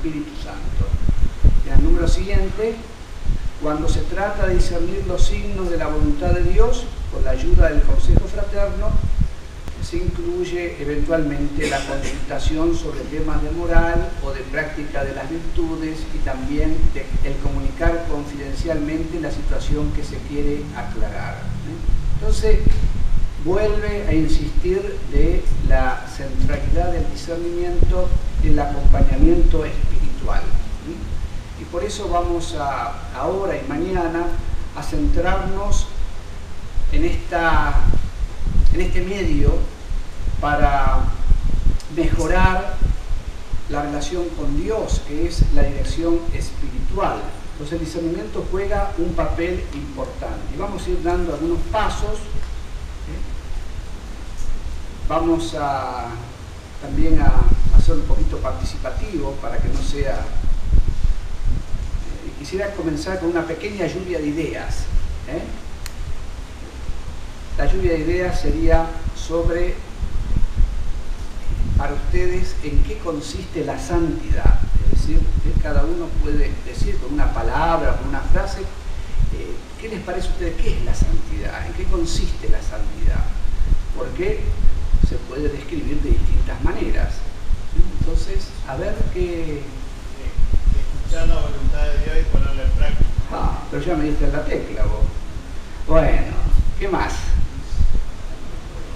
Espíritu Santo. En el número siguiente, cuando se trata de discernir los signos de la voluntad de Dios, con la ayuda del Consejo Fraterno, se incluye eventualmente la consultación sobre temas de moral o de práctica de las virtudes y también el comunicar confidencialmente la situación que se quiere aclarar. Entonces, vuelve a insistir de la centralidad del discernimiento en el acompañamiento espiritual. Y por eso vamos ahora y mañana a centrarnos en este medio para mejorar la relación con Dios, que es la dirección espiritual. Entonces el discernimiento juega un papel importante. Y vamos a ir dando algunos pasos. Vamos también a hacer un poquito participativo para que no sea... Quisiera comenzar con una pequeña lluvia de ideas. La lluvia de ideas sería sobre, para ustedes, en qué consiste la santidad. Es decir, que cada uno puede decir con una palabra, con una frase, ¿qué les parece a ustedes? ¿Qué es la santidad? ¿En qué consiste la santidad? Porque se puede describir de distintas maneras. Entonces, a ver qué... Escuchar la voluntad de Dios y ponerla en práctica. Pero ya me diste la tecla vos. Bueno, ¿qué más?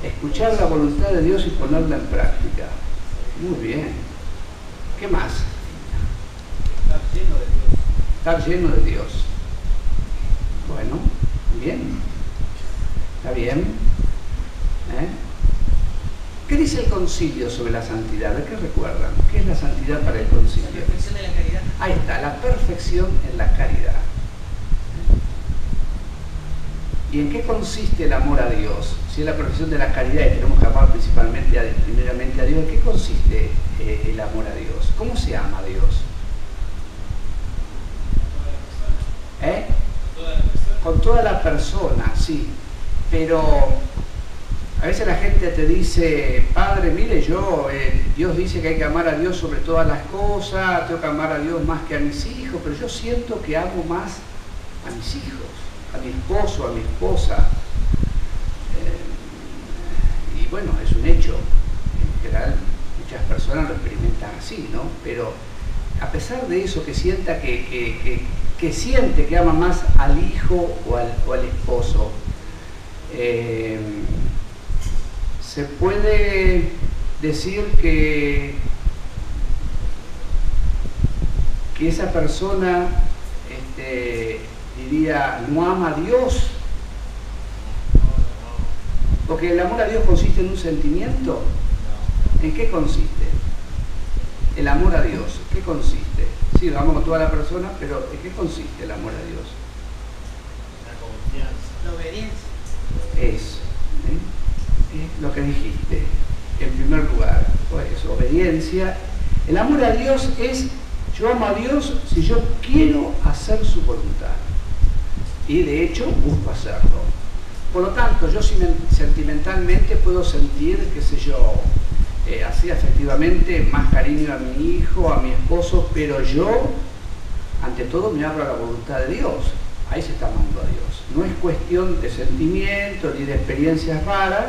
Escuchar la voluntad de Dios y ponerla en práctica. Muy bien. ¿Qué más? Estar lleno de Dios. Estar lleno de Dios. Bueno, bien. ¿Está bien? ¿Qué dice el concilio sobre la santidad? ¿De qué recuerdan? ¿Qué es la santidad para el concilio? La perfección de la caridad. Ahí está, la perfección en la caridad. ¿Y en qué consiste el amor a Dios? Si es la perfección de la caridad y tenemos que amar primeramente a Dios, ¿en qué consiste el amor a Dios? ¿Cómo se ama a Dios? Con toda la persona, sí. Pero a veces la gente te dice, padre, mire, Dios dice que hay que amar a Dios sobre todas las cosas, tengo que amar a Dios más que a mis hijos, pero yo siento que amo más a mis hijos, a mi esposo, a mi esposa. Y bueno, es un hecho. En general, muchas personas lo experimentan así, ¿no? Pero a pesar de eso, que sienta que siente que ama más al hijo o al esposo, se puede decir que esa persona diría, no ama a Dios, porque el amor a Dios consiste en un sentimiento. ¿En qué consiste? El amor a Dios, ¿qué consiste? Sí, lo amo con toda la persona, pero ¿en qué consiste el amor a Dios? La confianza. La obediencia. Eso, lo que dijiste, en primer lugar, pues obediencia. El amor a Dios es, yo amo a Dios si yo quiero hacer su voluntad. Y de hecho busco hacerlo. Por lo tanto, yo sentimentalmente puedo sentir, qué sé yo, así afectivamente, más cariño a mi hijo, a mi esposo, pero yo, ante todo, me abro a la voluntad de Dios. Ahí se está amando a Dios. No es cuestión de sentimientos ni de experiencias raras,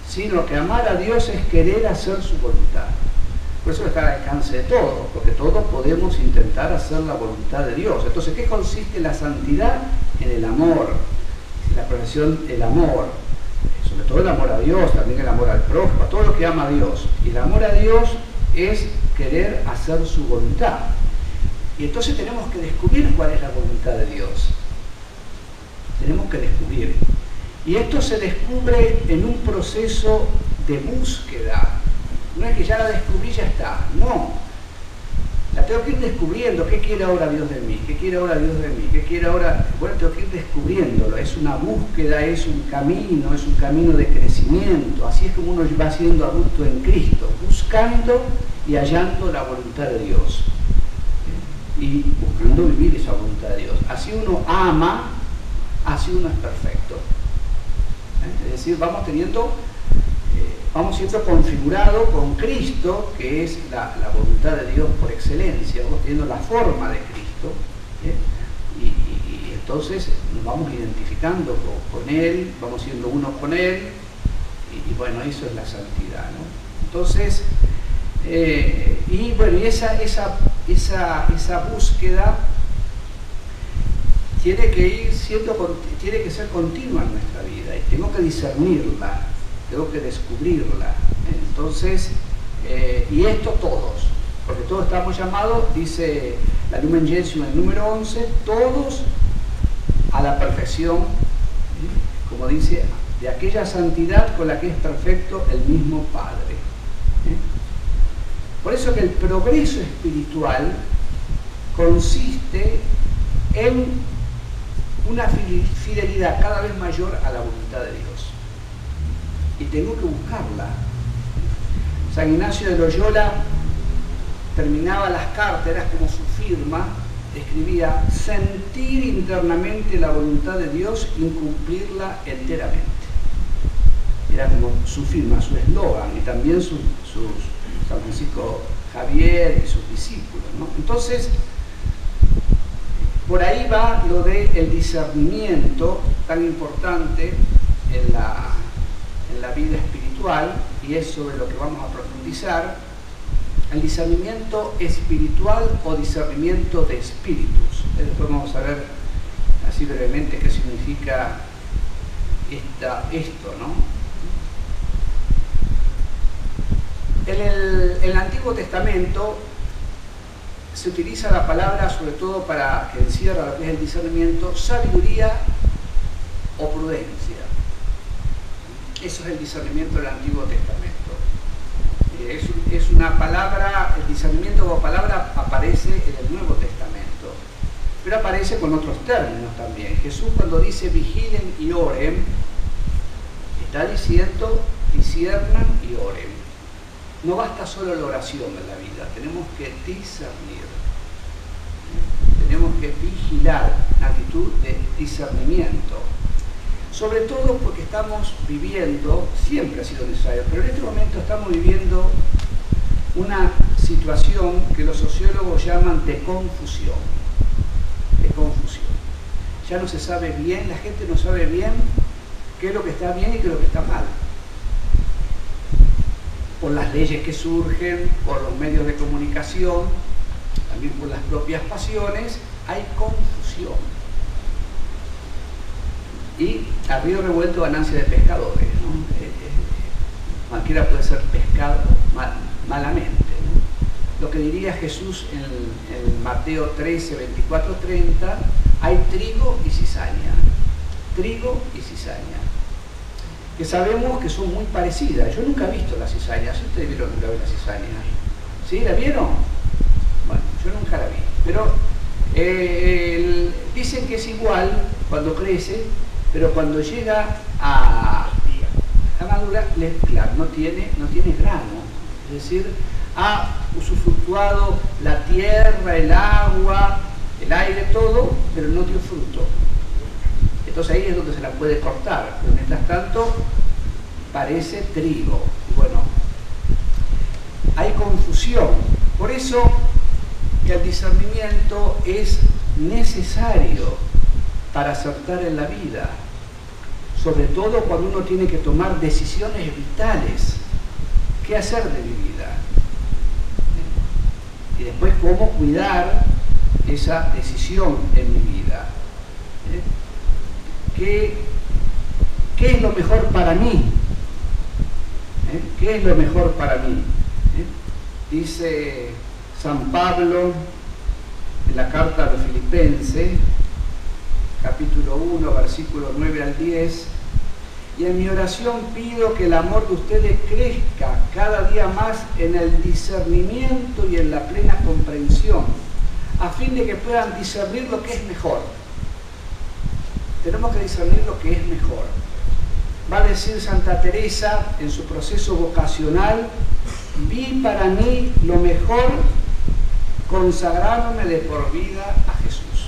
sino que amar a Dios es querer hacer su voluntad. Por eso está al alcance de todos, porque todos podemos intentar hacer la voluntad de Dios. Entonces, ¿qué consiste la santidad? En el amor, en la profesión del amor, sobre todo el amor a Dios, también el amor al prójimo, a todo lo que ama a Dios. Y el amor a Dios es querer hacer su voluntad. Y entonces tenemos que descubrir cuál es la voluntad de Dios. Tenemos que descubrir. Y esto se descubre en un proceso de búsqueda. No es que ya la descubrí y ya está. No. La tengo que ir descubriendo. ¿Qué quiere ahora Dios de mí? ¿Qué quiere ahora Dios de mí? ¿Qué quiere ahora? Bueno, tengo que ir descubriéndolo. Es una búsqueda, es un camino de crecimiento. Así es como uno va siendo adulto en Cristo, buscando y hallando la voluntad de Dios. Y buscando vivir esa voluntad de Dios. Así uno ama, así uno es perfecto. Es decir, vamos teniendo vamos siendo configurados con Cristo, que es la voluntad de Dios por excelencia, vamos teniendo la forma de Cristo, y entonces nos vamos identificando con Él, vamos siendo uno con Él, y bueno, eso es la santidad, ¿no? Entonces, y bueno, y esa búsqueda tiene que ser continua en nuestra vida, y tengo que discernirla, tengo que descubrirla. Entonces, y esto todos, porque todos estamos llamados, dice la Lumen Gentium en el número 11, todos a la perfección, como dice, de aquella santidad con la que es perfecto el mismo Padre. Por eso que el progreso espiritual consiste en una fidelidad cada vez mayor a la voluntad de Dios. Y tengo que buscarla. San Ignacio de Loyola terminaba las cartas, era como su firma, escribía: sentir internamente la voluntad de Dios, incumplirla enteramente. Era como su firma, su eslogan, y también San Francisco Javier y sus discípulos, ¿no? Entonces, por ahí va lo del discernimiento tan importante en la vida espiritual, y es sobre lo que vamos a profundizar: el discernimiento espiritual o discernimiento de espíritus. Después vamos a ver así brevemente qué significa esto, ¿no? En el Antiguo Testamento se utiliza la palabra, sobre todo para que encierra lo que es el discernimiento, sabiduría o prudencia. Eso es el discernimiento del Antiguo Testamento. Es una palabra, el discernimiento como palabra aparece en el Nuevo Testamento, pero aparece con otros términos también. Jesús, cuando dice vigilen y oren, está diciendo disciernan y oren. No basta solo la oración en la vida, tenemos que discernir, tenemos que vigilar, una actitud de discernimiento. Sobre todo porque estamos viviendo, siempre ha sido necesario, pero en este momento estamos viviendo una situación que los sociólogos llaman de confusión. De confusión. Ya no se sabe bien, la gente no sabe bien qué es lo que está bien y qué es lo que está mal. Por las leyes que surgen, por los medios de comunicación, también por las propias pasiones, hay confusión. Y a río revuelto ganancia de pescadores, ¿no? Cualquiera puede ser pescado malamente, ¿no? Lo que diría Jesús en Mateo 13, 24, 30, hay trigo y cizaña. Trigo y cizaña. Que sabemos que son muy parecidas. Yo nunca he visto la cizaña. ¿Sí ustedes vieron la cizaña? ¿Sí? ¿La vieron? Bueno, yo nunca la vi. Pero dicen que es igual cuando crece, pero cuando llega a madura, claro, no tiene grano. Es decir, ha usufructuado la tierra, el agua, el aire, todo, pero no dio fruto. Entonces ahí es donde se la puede cortar, pero mientras tanto parece trigo. Bueno, hay confusión. Por eso que el discernimiento es necesario para acertar en la vida, sobre todo cuando uno tiene que tomar decisiones vitales. ¿Qué hacer de mi vida? Y después cómo cuidar esa decisión en mi vida. ¿Qué es lo mejor para mí? ¿Qué es lo mejor para mí? Dice San Pablo en la carta a los Filipenses, capítulo 1, versículos 9 al 10, y en mi oración pido que el amor de ustedes crezca cada día más en el discernimiento y en la plena comprensión, a fin de que puedan discernir lo que es mejor. Tenemos que discernir lo que es mejor. Va a decir Santa Teresa en su proceso vocacional: vi para mí lo mejor consagrándome de por vida a Jesús.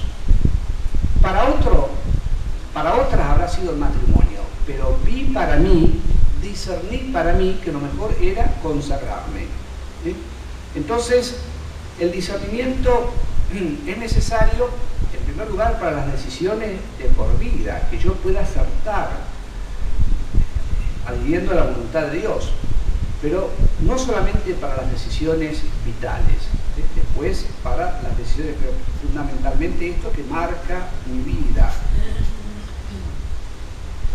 Para otras habrá sido el matrimonio, pero vi para mí discerní para mí que lo mejor era consagrarme. ¿Sí? Entonces, el discernimiento es necesario, en primer lugar, para las decisiones de por vida, que yo pueda acertar adhiriendo a la voluntad de Dios, pero no solamente para las decisiones vitales, ¿sí? Después para las decisiones, pero fundamentalmente esto que marca mi vida.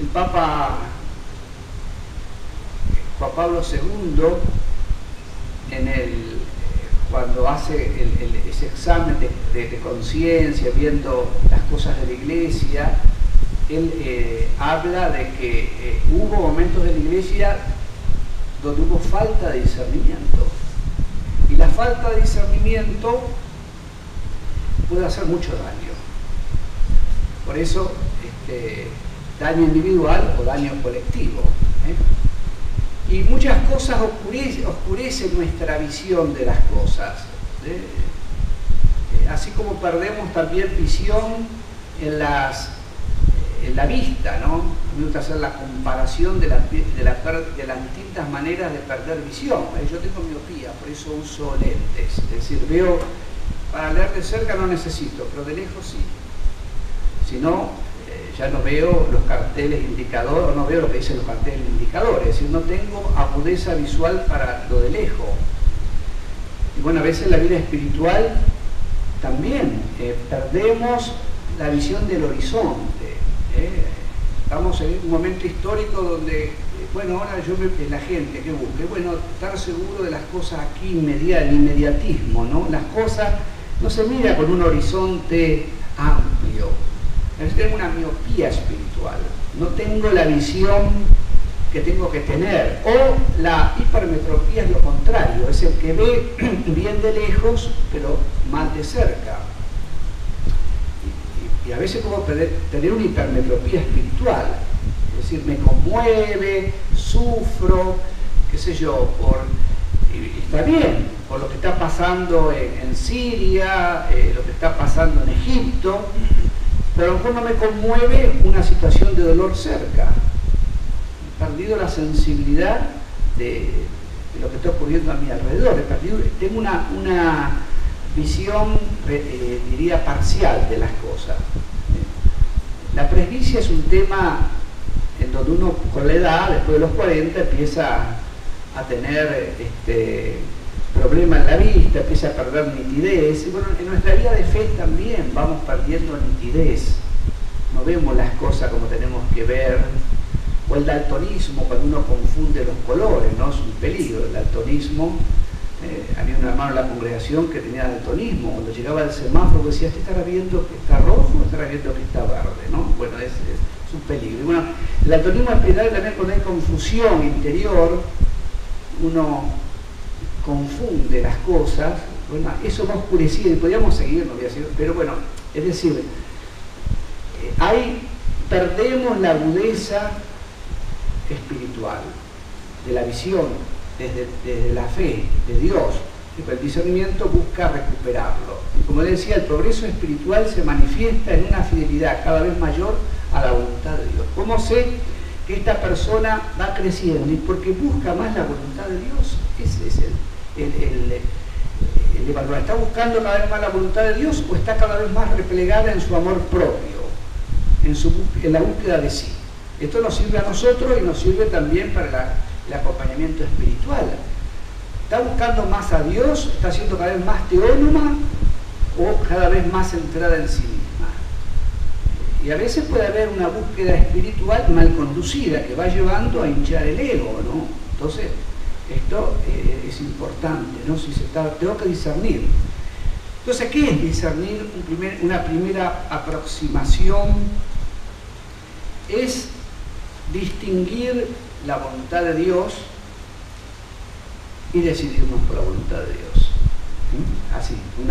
El Papa Juan Pablo II, cuando hace ese examen de conciencia, viendo las cosas de la Iglesia, él habla de que hubo momentos de la Iglesia donde hubo falta de discernimiento. Y la falta de discernimiento puede hacer mucho daño. Por eso, daño individual o daño colectivo. Y muchas cosas oscurecen nuestra visión de las cosas. Así como perdemos también visión en la vista, ¿no? Me gusta hacer la comparación de las distintas maneras de perder visión. Yo tengo miopía, por eso uso lentes. Es decir, veo, para leer de cerca no necesito, pero de lejos sí. Si no, ya no veo los carteles indicadores, o no veo lo que dicen los carteles indicadores, es decir, no tengo agudeza visual para lo de lejos. Y bueno, a veces en la vida espiritual también perdemos la visión del horizonte. Estamos en un momento histórico donde, bueno, ahora la gente que busque, bueno, estar seguro de las cosas aquí, el inmediatismo, ¿no? Las cosas no se mira con un horizonte amplio. Tengo una miopía espiritual, no tengo la visión que tengo que tener, o la hipermetropía es lo contrario, es el que ve bien de lejos pero mal de cerca. Y a veces puedo tener una hipermetropía espiritual, es decir, me conmueve, sufro, qué sé yo, y está bien, por lo que está pasando en Siria, lo que está pasando en Egipto, pero a lo mejor no me conmueve una situación de dolor cerca. He perdido la sensibilidad de lo que está ocurriendo a mi alrededor. Tengo una visión, diría, parcial de las cosas. La presbicia es un tema en donde uno con la edad, después de los 40, empieza a tener problema en la vista, empieza a perder nitidez. Y bueno, en nuestra vida de fe también vamos perdiendo nitidez, no vemos las cosas como tenemos que ver. O el daltonismo, cuando uno confunde los colores, ¿no? Es un peligro el daltonismo. Había un hermano en la congregación que tenía daltonismo, cuando llegaba al semáforo decía, ¿este estará viendo que está rojo o estará viendo que está verde? ¿no? Bueno, es un peligro. Y bueno, el daltonismo espiritual también, cuando hay confusión interior, uno confunde las cosas. Bueno, eso va oscurecido y podríamos seguir, no voy a seguir, pero bueno, es decir, perdemos la agudeza espiritual de la visión desde la fe de Dios. El discernimiento busca recuperarlo. Y como decía, el progreso espiritual se manifiesta en una fidelidad cada vez mayor a la voluntad de Dios. ¿Cómo sé que esta persona va creciendo? Y porque busca más la voluntad de Dios. Ese es el evaluar. ¿Está buscando cada vez más la voluntad de Dios o está cada vez más replegada en su amor propio, en la búsqueda de sí? Esto nos sirve a nosotros y nos sirve también para el acompañamiento espiritual. ¿Está buscando más a Dios? ¿Está siendo cada vez más teónoma o cada vez más centrada en sí misma? Y a veces puede haber una búsqueda espiritual mal conducida que va llevando a hinchar el ego, ¿no? Entonces, esto es importante, ¿no? Tengo que discernir. Entonces, ¿qué es discernir? Una primera aproximación es distinguir la voluntad de Dios y decidirnos por la voluntad de Dios. Así, un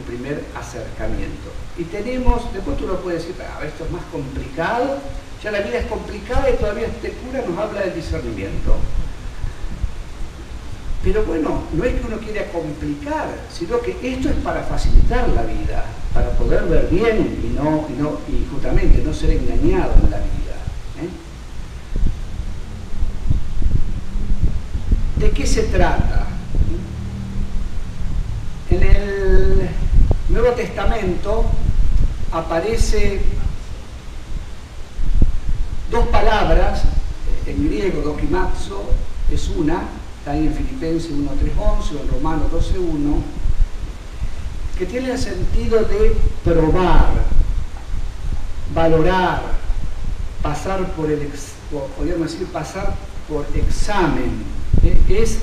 primer acercamiento. Y tenemos, después tú lo puedes decir, esto es más complicado, ya la vida es complicada y todavía este cura nos habla del discernimiento. Pero bueno, no es que uno quiera complicar, sino que esto es para facilitar la vida, para poder ver bien y justamente no ser engañado en la vida. qué se trata? En el Nuevo Testamento aparece dos palabras, en griego dokimazo es una, está ahí en Filipenses 1:3-11 o en Romanos 12:1, que tiene el sentido de probar, valorar, pasar por podríamos decir, pasar por examen. Es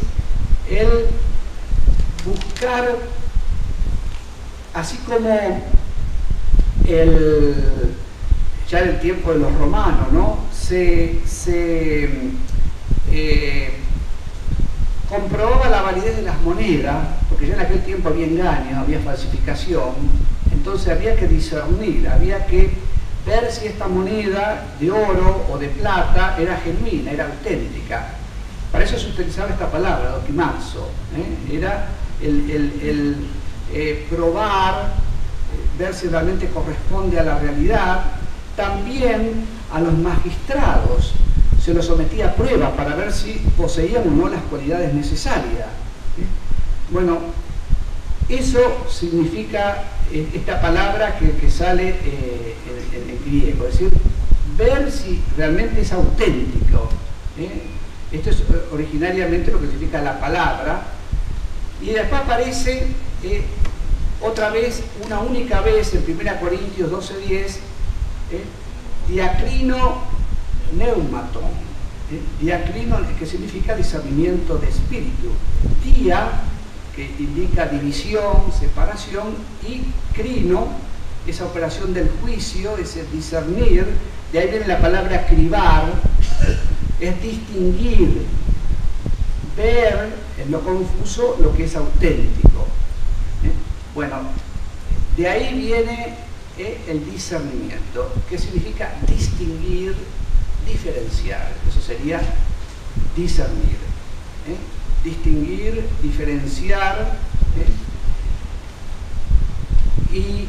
el buscar, así como ya en el tiempo de los romanos, ¿no? se comprobaba la validez de las monedas, porque ya en aquel tiempo había engaño, había falsificación, entonces había que discernir, había que ver si esta moneda de oro o de plata era genuina, era auténtica. Para eso se utilizaba esta palabra, dokimazo, era el probar, ver si realmente corresponde a la realidad. También a los magistrados se los sometía a prueba para ver si poseían o no las cualidades necesarias. Bueno, eso significa esta palabra que sale en griego, es decir, ver si realmente es auténtico. Esto es originariamente lo que significa la palabra, y después aparece otra vez, una única vez, en 1 Corintios 12:10, diacrino neumaton, diacrino, que significa discernimiento de espíritu, dia, que indica división, separación, y crino, esa operación del juicio, ese discernir, de ahí viene la palabra cribar, es distinguir, ver en lo confuso lo que es auténtico. Bueno, de ahí viene el discernimiento, que significa distinguir, diferenciar. Eso sería discernir. Distinguir, diferenciar. Y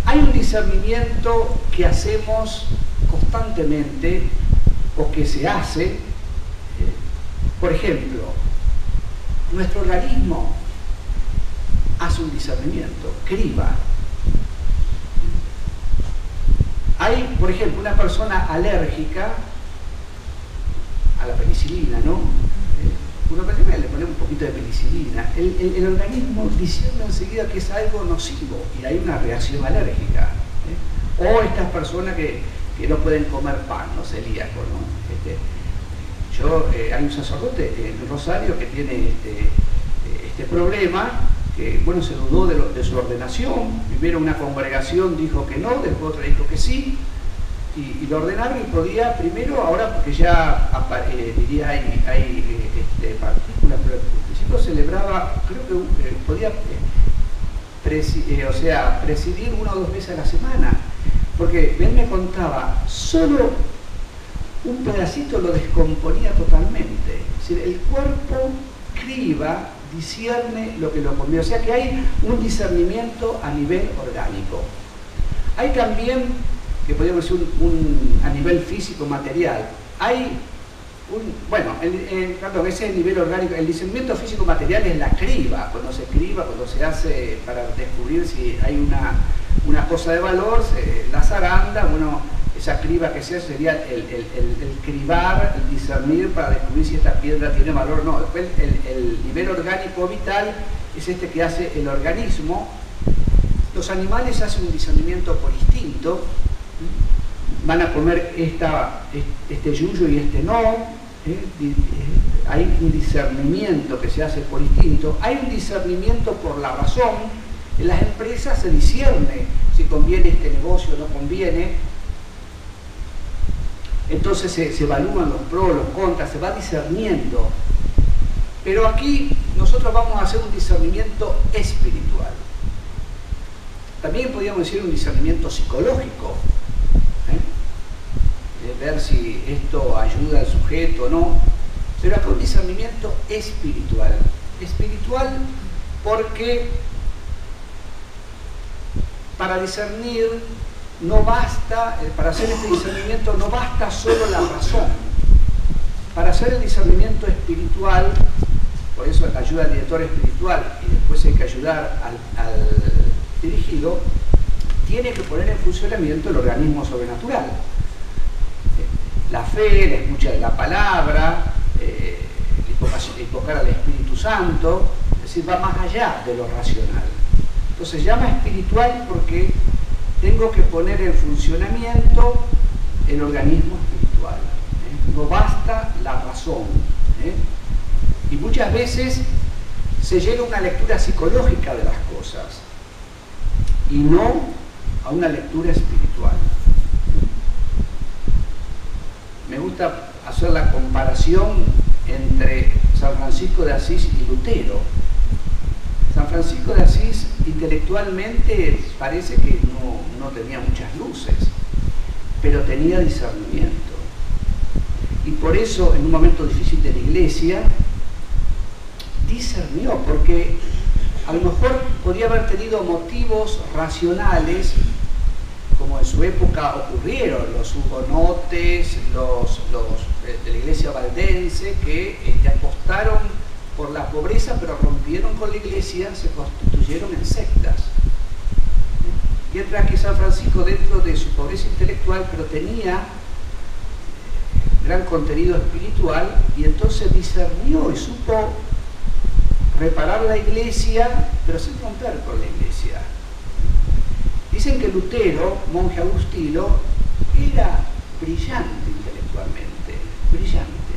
hay un discernimiento que hacemos constantemente o que se hace. Por ejemplo, nuestro organismo hace un discernimiento, criba. Hay, por ejemplo, una persona alérgica a la penicilina, ¿no? Uno le pone un poquito de penicilina. El organismo discierne enseguida que es algo nocivo y hay una reacción alérgica. O estas personas que no pueden comer pan, no celíaco, ¿no? Hay un sacerdote en Rosario que tiene este problema, que bueno, se dudó de su ordenación. Primero una congregación dijo que no, después otra dijo que sí, y lo ordenaron y podía, primero, ahora porque ya diría hay partículas, pero al principio celebraba, creo que podía presidir 1 o 2 veces a la semana, porque él me contaba, solo un pedacito lo descomponía totalmente. Es decir, el cuerpo criba, discierne lo que lo comió. O sea que hay un discernimiento a nivel orgánico. Hay también, que podríamos decir a nivel físico, material, hay ese es el nivel orgánico. El discernimiento físico material es la criba, cuando se criba, cuando se hace para descubrir si hay una cosa de valor, la zaranda, bueno, esa criba que se hace sería el cribar, el discernir para descubrir si esta piedra tiene valor o no. Después el nivel orgánico vital es este que hace el organismo. Los animales hacen un discernimiento por instinto, van a comer este yuyo y este no. Hay un discernimiento que se hace por instinto. Hay un discernimiento por la razón. En las empresas se discierne si conviene este negocio o no conviene. Entonces se evalúan los pros, los contras, se va discerniendo. Pero aquí nosotros vamos a hacer un discernimiento espiritual. También podríamos decir un discernimiento psicológico, de ver si esto ayuda al sujeto o no. Pero acá un discernimiento espiritual. Espiritual porque para discernir no basta, para hacer este discernimiento no basta solo la razón. para hacer el discernimiento espiritual, por eso ayuda al director espiritual y después hay que ayudar al dirigido, tiene que poner en funcionamiento el organismo sobrenatural. La fe, la escucha de la palabra, invocar al Espíritu Santo, es decir, va más allá de lo racional. Entonces se llama espiritual porque tengo que poner en funcionamiento el organismo espiritual. No basta la razón. Y muchas veces se llega a una lectura psicológica de las cosas y no a una lectura espiritual. Me gusta hacer la comparación entre San Francisco de Asís y Lutero. San Francisco de Asís intelectualmente parece que no tenía muchas luces, pero tenía discernimiento. Y por eso, en un momento difícil de la Iglesia, discernió, porque a lo mejor podía haber tenido motivos racionales, como en su época ocurrieron los hugonotes, los de la Iglesia valdense, que apostaron por la pobreza, pero rompieron con la Iglesia, se constituyeron en sectas. Mientras que San Francisco, dentro de su pobreza intelectual, pero tenía gran contenido espiritual, y entonces discernió y supo reparar la Iglesia, pero sin romper con la Iglesia. Dicen que Lutero, monje agustino, era brillante intelectualmente, brillante,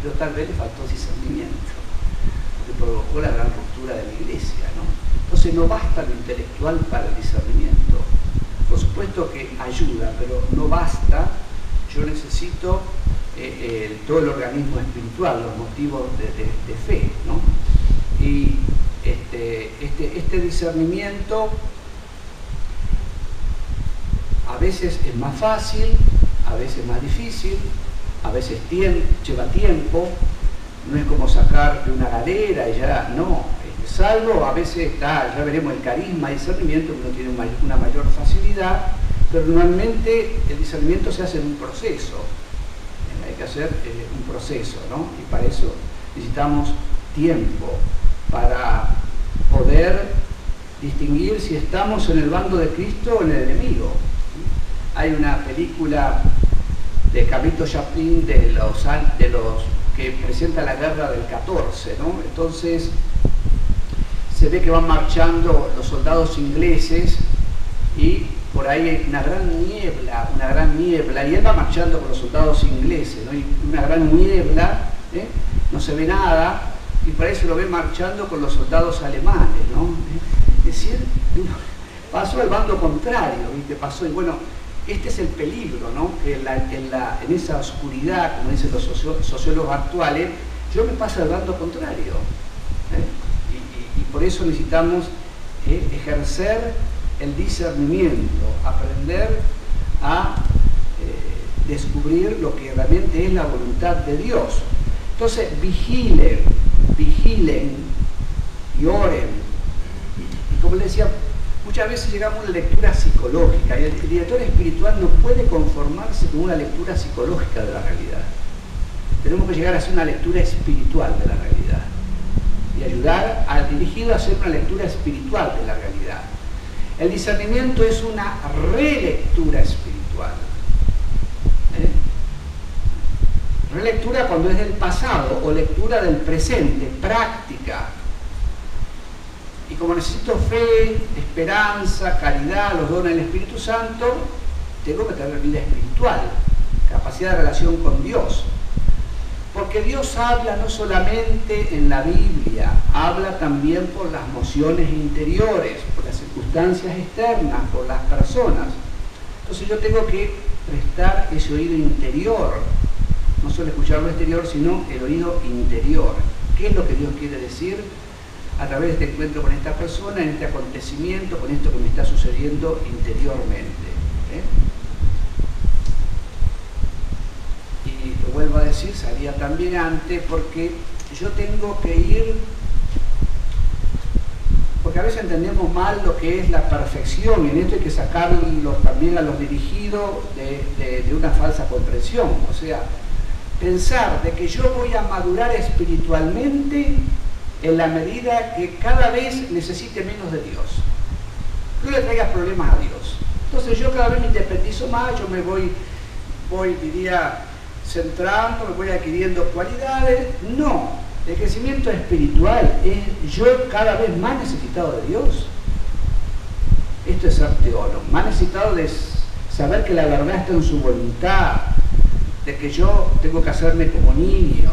pero tal vez le faltó discernimiento, que provocó la gran ruptura de la Iglesia, ¿no? Entonces no basta lo intelectual para el discernimiento. Por supuesto que ayuda, pero no basta. Yo necesito todo el organismo espiritual, los motivos de fe, ¿no? Y este discernimiento a veces es más fácil, a veces más difícil, a veces lleva tiempo, no es como sacar de una galera y ya, no, salvo a veces está, ya veremos el carisma y discernimiento, que uno tiene una mayor facilidad, pero normalmente el discernimiento se hace en un proceso, hay que hacer un proceso, ¿no? Y para eso necesitamos tiempo, para poder distinguir si estamos en el bando de Cristo o en el enemigo. Hay una película de Carlito Chaplin de los que presenta la guerra del 14, ¿no? Entonces se ve que van marchando los soldados ingleses y por ahí hay una gran niebla, y él va marchando con los soldados ingleses, ¿no? Y una gran niebla, no se ve nada, y por ahí se lo ve marchando con los soldados alemanes, ¿no? Es decir, pasó al bando contrario, ¿viste? Pasó, y bueno, este es el peligro, ¿no? Que en esa oscuridad, como dicen los sociólogos actuales, yo me paso al bando contrario. Y por eso necesitamos ejercer el discernimiento, aprender a descubrir lo que realmente es la voluntad de Dios. Entonces, vigilen y oren. Y como les decía, muchas veces llegamos a una lectura psicológica, y el director espiritual no puede conformarse con una lectura psicológica de la realidad. Tenemos que llegar a hacer una lectura espiritual de la realidad y ayudar al dirigido a hacer una lectura espiritual de la realidad. El discernimiento es una relectura espiritual. Relectura cuando es del pasado, o lectura del presente, práctica. Y como necesito fe, esperanza, caridad, los dones del Espíritu Santo, tengo que tener vida espiritual, capacidad de relación con Dios. Porque Dios habla no solamente en la Biblia, habla también por las mociones interiores, por las circunstancias externas, por las personas. Entonces yo tengo que prestar ese oído interior, no solo escuchar lo exterior, sino el oído interior. ¿Qué es lo que Dios quiere decir a través de este encuentro con esta persona, en este acontecimiento, con esto que me está sucediendo interiormente? Y lo vuelvo a decir, salía también antes, porque yo tengo que ir, porque a veces entendemos mal lo que es la perfección, y en esto hay que sacarlo también a los dirigidos de una falsa comprensión. O sea, pensar de que yo voy a madurar espiritualmente en la medida que cada vez necesite menos de Dios. No le traigas problemas a Dios. Entonces yo cada vez me independizo más, yo me voy diría, centrando, me voy adquiriendo cualidades. No, el crecimiento espiritual es yo cada vez más necesitado de Dios. Esto es ser teólogo, más necesitado de saber que la verdad está en su voluntad, de que yo tengo que hacerme como niño,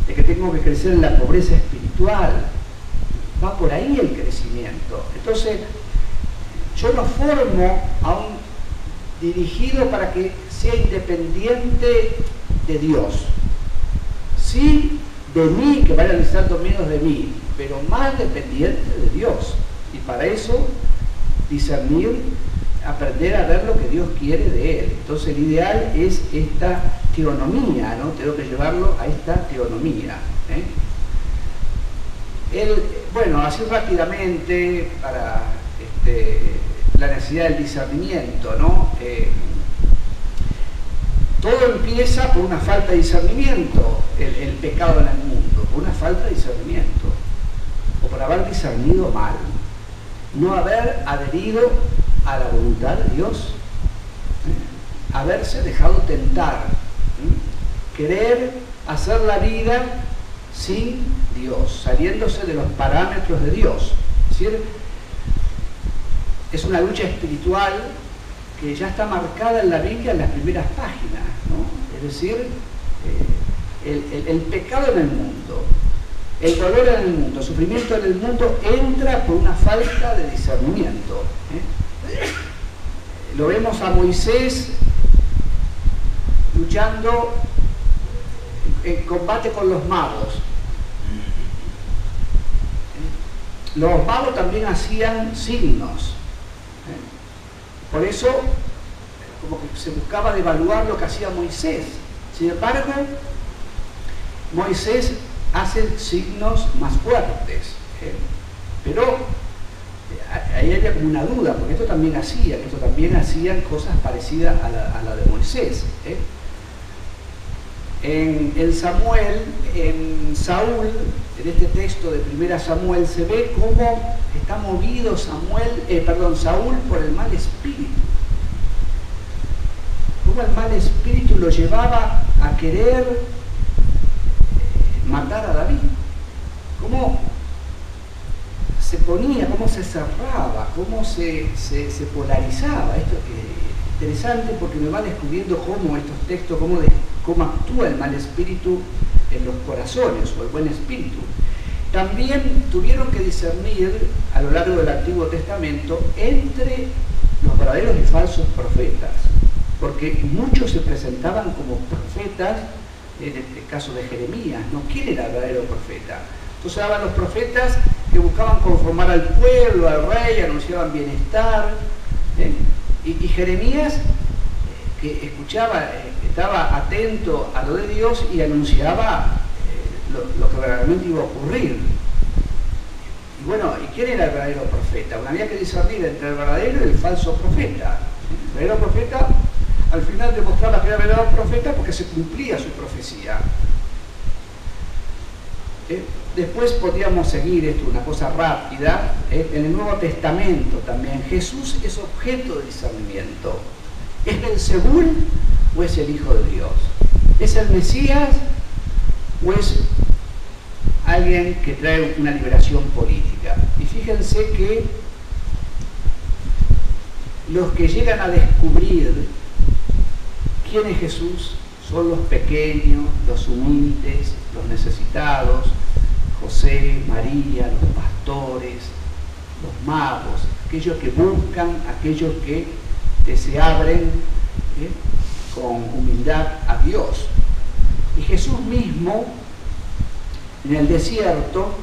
de que tengo que crecer en la pobreza espiritual. Va por ahí el crecimiento. Entonces, yo no formo a un dirigido para que sea independiente de Dios. Sí, de mí, que vaya necesitando menos de mí, pero más dependiente de Dios. Y para eso, discernir, aprender a ver lo que Dios quiere de él. Entonces el ideal es esta teonomía, ¿no? Tengo que llevarlo a esta teonomía. Bueno, así rápidamente, para la necesidad del discernimiento, ¿no? Todo empieza por una falta de discernimiento, el pecado en el mundo, por una falta de discernimiento, o por haber discernido mal, no haber adherido a la voluntad de Dios, haberse dejado tentar, querer hacer la vida sin Dios, saliéndose de los parámetros de Dios. Es decir, es una lucha espiritual que ya está marcada en la Biblia en las primeras páginas, ¿no? Es decir, el pecado en el mundo, el dolor en el mundo, el sufrimiento en el mundo entra por una falta de discernimiento. Lo vemos a Moisés luchando en combate con los magos. Los magos también hacían signos. Por eso, como que se buscaba devaluar lo que hacía Moisés. Sin embargo, Moisés hace signos más fuertes. Pero ahí había como una duda, porque esto también hacían cosas parecidas a la de Moisés. En Samuel, en Saúl, en este texto de 1 Samuel, se ve cómo está movido Saúl por el mal espíritu. Cómo el mal espíritu lo llevaba a querer matar a David. Cómo se ponía, cómo se cerraba, cómo se polarizaba. Esto es interesante porque me va descubriendo cómo estos textos, cómo actúa el mal espíritu en los corazones, o el buen espíritu. También tuvieron que discernir a lo largo del Antiguo Testamento entre los verdaderos y falsos profetas, porque muchos se presentaban como profetas. En el caso de Jeremías, ¿no? ¿Quién era el verdadero profeta? Entonces daban los profetas que buscaban conformar al pueblo, al rey, anunciaban bienestar. Y Jeremías, que escuchaba, estaba atento a lo de Dios y anunciaba lo que verdaderamente iba a ocurrir. Y bueno, ¿y quién era el verdadero profeta? Bueno, había que discernir entre el verdadero y el falso profeta. El verdadero profeta al final demostraba que era verdadero profeta porque se cumplía su profecía. Después podríamos seguir esto, una cosa rápida. En el Nuevo Testamento también Jesús es objeto de discernimiento. ¿Es Belzebul o es el Hijo de Dios? ¿Es el Mesías o es alguien que trae una liberación política? Y fíjense que los que llegan a descubrir quién es Jesús son los pequeños, los humildes, los necesitados, José, María, los pastores, los magos, aquellos que buscan, aquellos que se abren con humildad a Dios. Y Jesús mismo, en el desierto,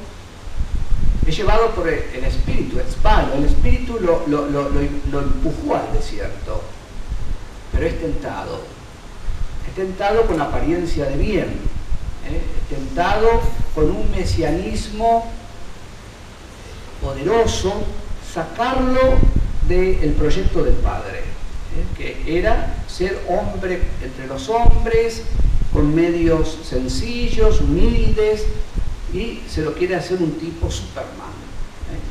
es llevado por el Espíritu, el Espíritu lo empujó al desierto, pero es tentado con apariencia de bien, es tentado con un mesianismo poderoso, sacarlo del proyecto del Padre, que era ser hombre entre los hombres, con medios sencillos, humildes, y se lo quiere hacer un tipo Superman.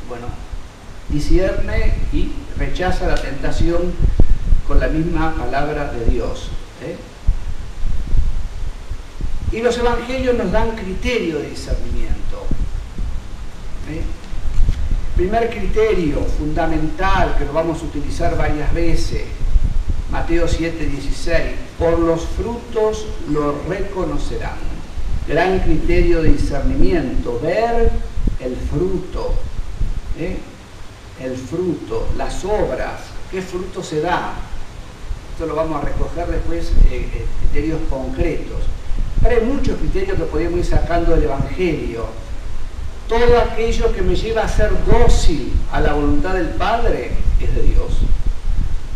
Bueno, discierne y rechaza la tentación con la misma palabra de Dios. Y los evangelios nos dan criterio de discernimiento. Primer criterio fundamental que lo vamos a utilizar varias veces, Mateo 7:16, por los frutos los reconocerán. Gran criterio de discernimiento, ver el fruto, las obras, qué fruto se da. Esto lo vamos a recoger después, criterios concretos. Pero hay muchos criterios que podemos ir sacando del Evangelio. Todo aquello que me lleva a ser dócil a la voluntad del Padre es de Dios.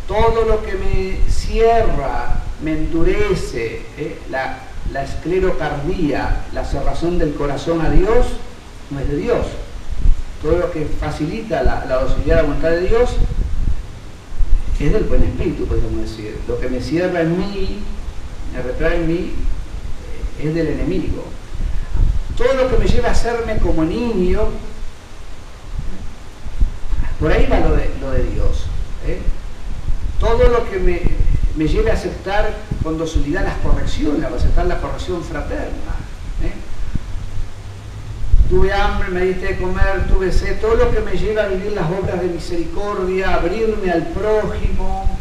Todo lo que me cierra, me endurece, la esclerocardía, la cerrazón del corazón a Dios, no es de Dios. Todo lo que facilita la docilidad a la voluntad de Dios es del buen espíritu, podemos decir. Lo que me cierra en mí, me retrae en mí, es del enemigo. Todo lo que me lleva a hacerme como niño, por ahí va lo de Dios. Todo lo que me lleve a aceptar con docilidad las correcciones, a aceptar la corrección fraterna. Tuve hambre, me diste de comer, tuve sed, todo lo que me lleva a vivir las obras de misericordia, abrirme al prójimo,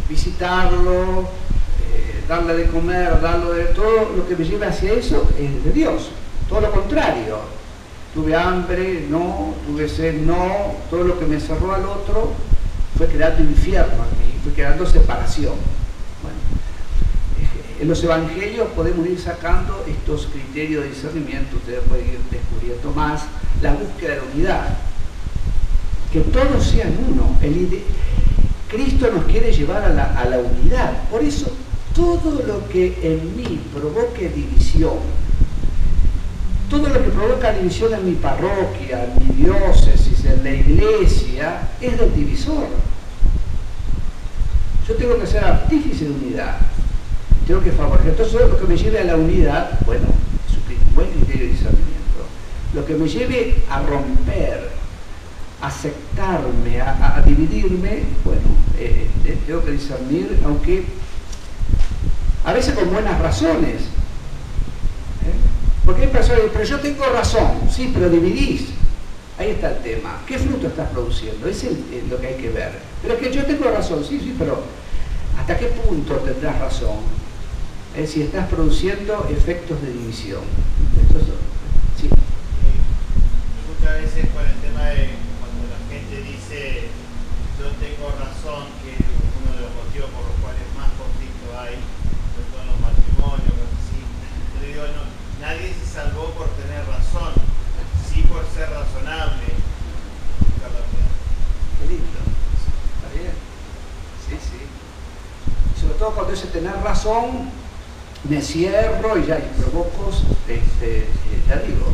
visitarlo, darle de comer, darle de todo, lo que me lleva hacia eso es de Dios. Todo lo contrario, tuve hambre, no, tuve sed, no, todo lo que me cerró al otro fue creando infierno en mí, fue creando separación. Bueno, en los evangelios podemos ir sacando estos criterios de discernimiento, ustedes pueden ir descubriendo más la búsqueda de la unidad, que todos sean uno. Cristo nos quiere llevar a la unidad. Por eso todo lo que en mí provoque división, todo lo que provoca división en mi parroquia, en mi diócesis, en la iglesia, es del divisor. Yo tengo que ser artífice de unidad, tengo que favorecer. Entonces, lo que me lleve a la unidad, bueno, es un buen criterio de discernimiento. Lo que me lleve a romper, a sectarme, a dividirme, bueno, tengo que discernir, aunque a veces con buenas razones. Porque hay personas que dicen, pero yo tengo razón, sí, pero dividís. Ahí está el tema. ¿Qué fruto estás produciendo? Eso es lo que hay que ver. Pero es que yo tengo razón, sí, pero ¿hasta qué punto tendrás razón? Si estás produciendo efectos de división. Entonces, sí. Muchas veces con el tema de cuando la gente dice yo tengo razón, que es uno de los motivos por los cuales más conflicto hay, sobre todo en los matrimonios, así. Yo digo, no, nadie se salvó por tener razón, sí por ser razonable. Qué lindo. ¿Está bien? Sí. Sobre todo cuando dice tener razón, me cierro y ya hay provocos, ya digo,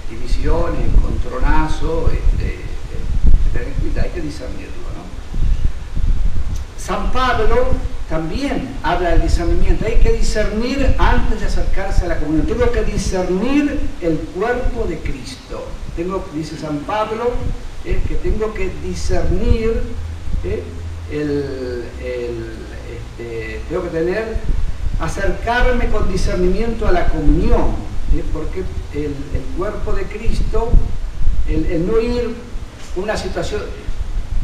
divisiones, encontronazo, tener cuidado, hay que discernirlo, ¿no? San Pablo también habla del discernimiento. Hay que discernir antes de acercarse a la comunión. Tengo que discernir el cuerpo de Cristo. Dice San Pablo, que tengo que discernir, tengo que acercarme con discernimiento a la comunión, porque el cuerpo de Cristo, el no ir a una situación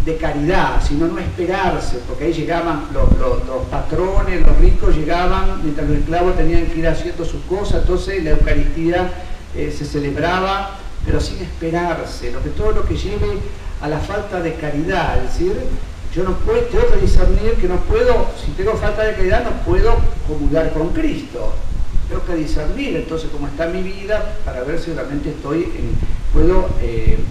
de caridad, sino no esperarse, porque ahí llegaban los patrones, los ricos llegaban, mientras los esclavos tenían que ir haciendo sus cosas, entonces la Eucaristía se celebraba, pero sin esperarse, todo lo que lleve a la falta de caridad, es decir, yo no puedo, tengo que discernir que no puedo, si tengo falta de caridad no puedo comulgar con Cristo, tengo que discernir entonces cómo está mi vida para ver si realmente puedo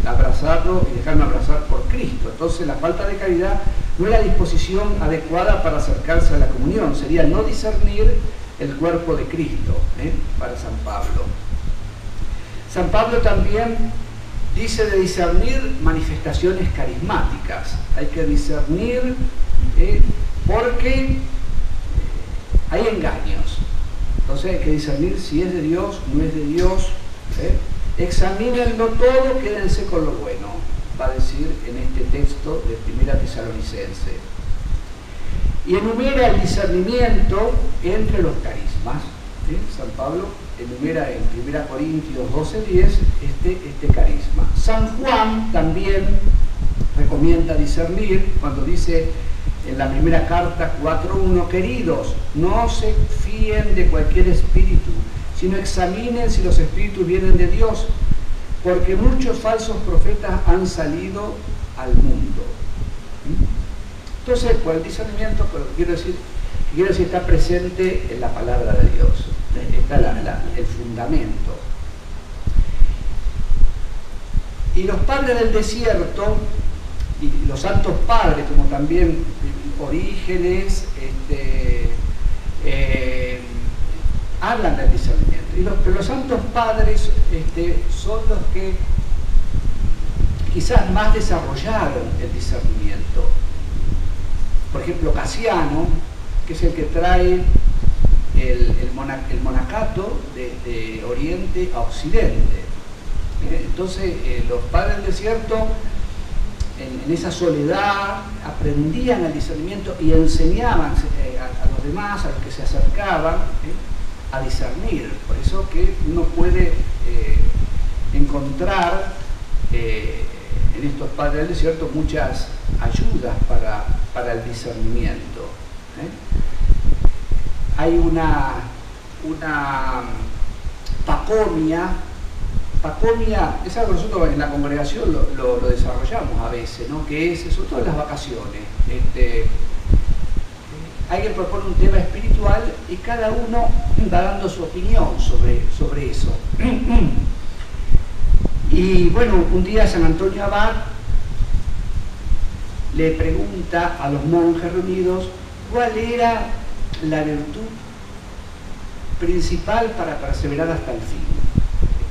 abrazarlo y dejarme abrazar por Cristo. Entonces la falta de caridad no es la disposición adecuada para acercarse a la comunión, sería no discernir el cuerpo de Cristo, para San Pablo. San Pablo también dice de discernir manifestaciones carismáticas. Hay que discernir porque hay engaños. Entonces hay que discernir si es de Dios, no es de Dios. Examínenlo todo, quédense con lo bueno, va a decir en este texto de 1 Tesalonicense. Y enumera el discernimiento entre los carismas. San Pablo enumera en 1 Corintios 12:10 este carisma. San Juan también recomienda discernir cuando dice en la primera carta 4:1, queridos, no se fíen de cualquier espíritu, sino examinen si los espíritus vienen de Dios, porque muchos falsos profetas han salido al mundo. Entonces, por el discernimiento, pero quiero decir está presente en la palabra de Dios, está el fundamento. Y los padres del desierto, y los santos padres, como también Orígenes, hablan del discernimiento. Pero los santos padres son los que quizás más desarrollaron el discernimiento. Por ejemplo, Casiano, que es el que trae el monacato de Oriente a Occidente. Entonces, los padres del desierto, en esa soledad, aprendían el discernimiento y enseñaban a los demás, a los que se acercaban, a discernir. Por eso que uno puede encontrar en estos padres del desierto muchas ayudas para el discernimiento. Hay una Paconia, es algo que nosotros en la congregación lo desarrollamos a veces, ¿no? Que es, sobre todo en las vacaciones, alguien propone un tema espiritual y cada uno va dando su opinión sobre eso. Y bueno, un día San Antonio Abad le pregunta a los monjes reunidos cuál era la virtud principal para perseverar hasta el fin.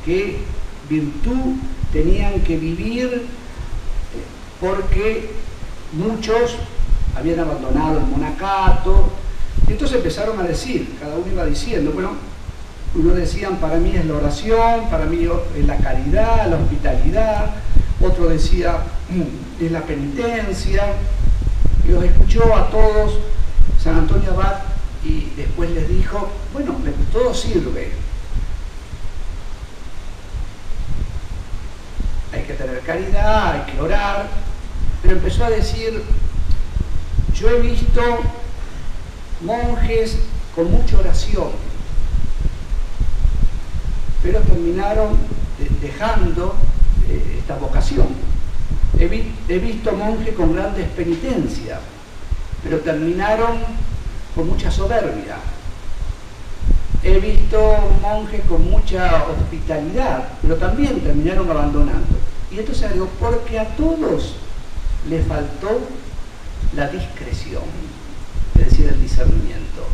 ¿Qué virtud tenían que vivir? Porque muchos habían abandonado el monacato. Y entonces empezaron a decir, cada uno iba diciendo, bueno, unos decían, para mí es la oración, para mí es la caridad, la hospitalidad. Otro decía, es la penitencia. Y los escuchó a todos San Antonio Abad y después les dijo, bueno, todo sirve. Hay que tener caridad, hay que orar. Pero empezó a decir, yo he visto monjes con mucha oración, pero terminaron dejando esta vocación. He visto monjes con grandes penitencias, pero terminaron con mucha soberbia. He visto monjes con mucha hospitalidad, pero también terminaron abandonando. Y entonces digo, porque a todos les faltó la discreción, es decir, el discernimiento.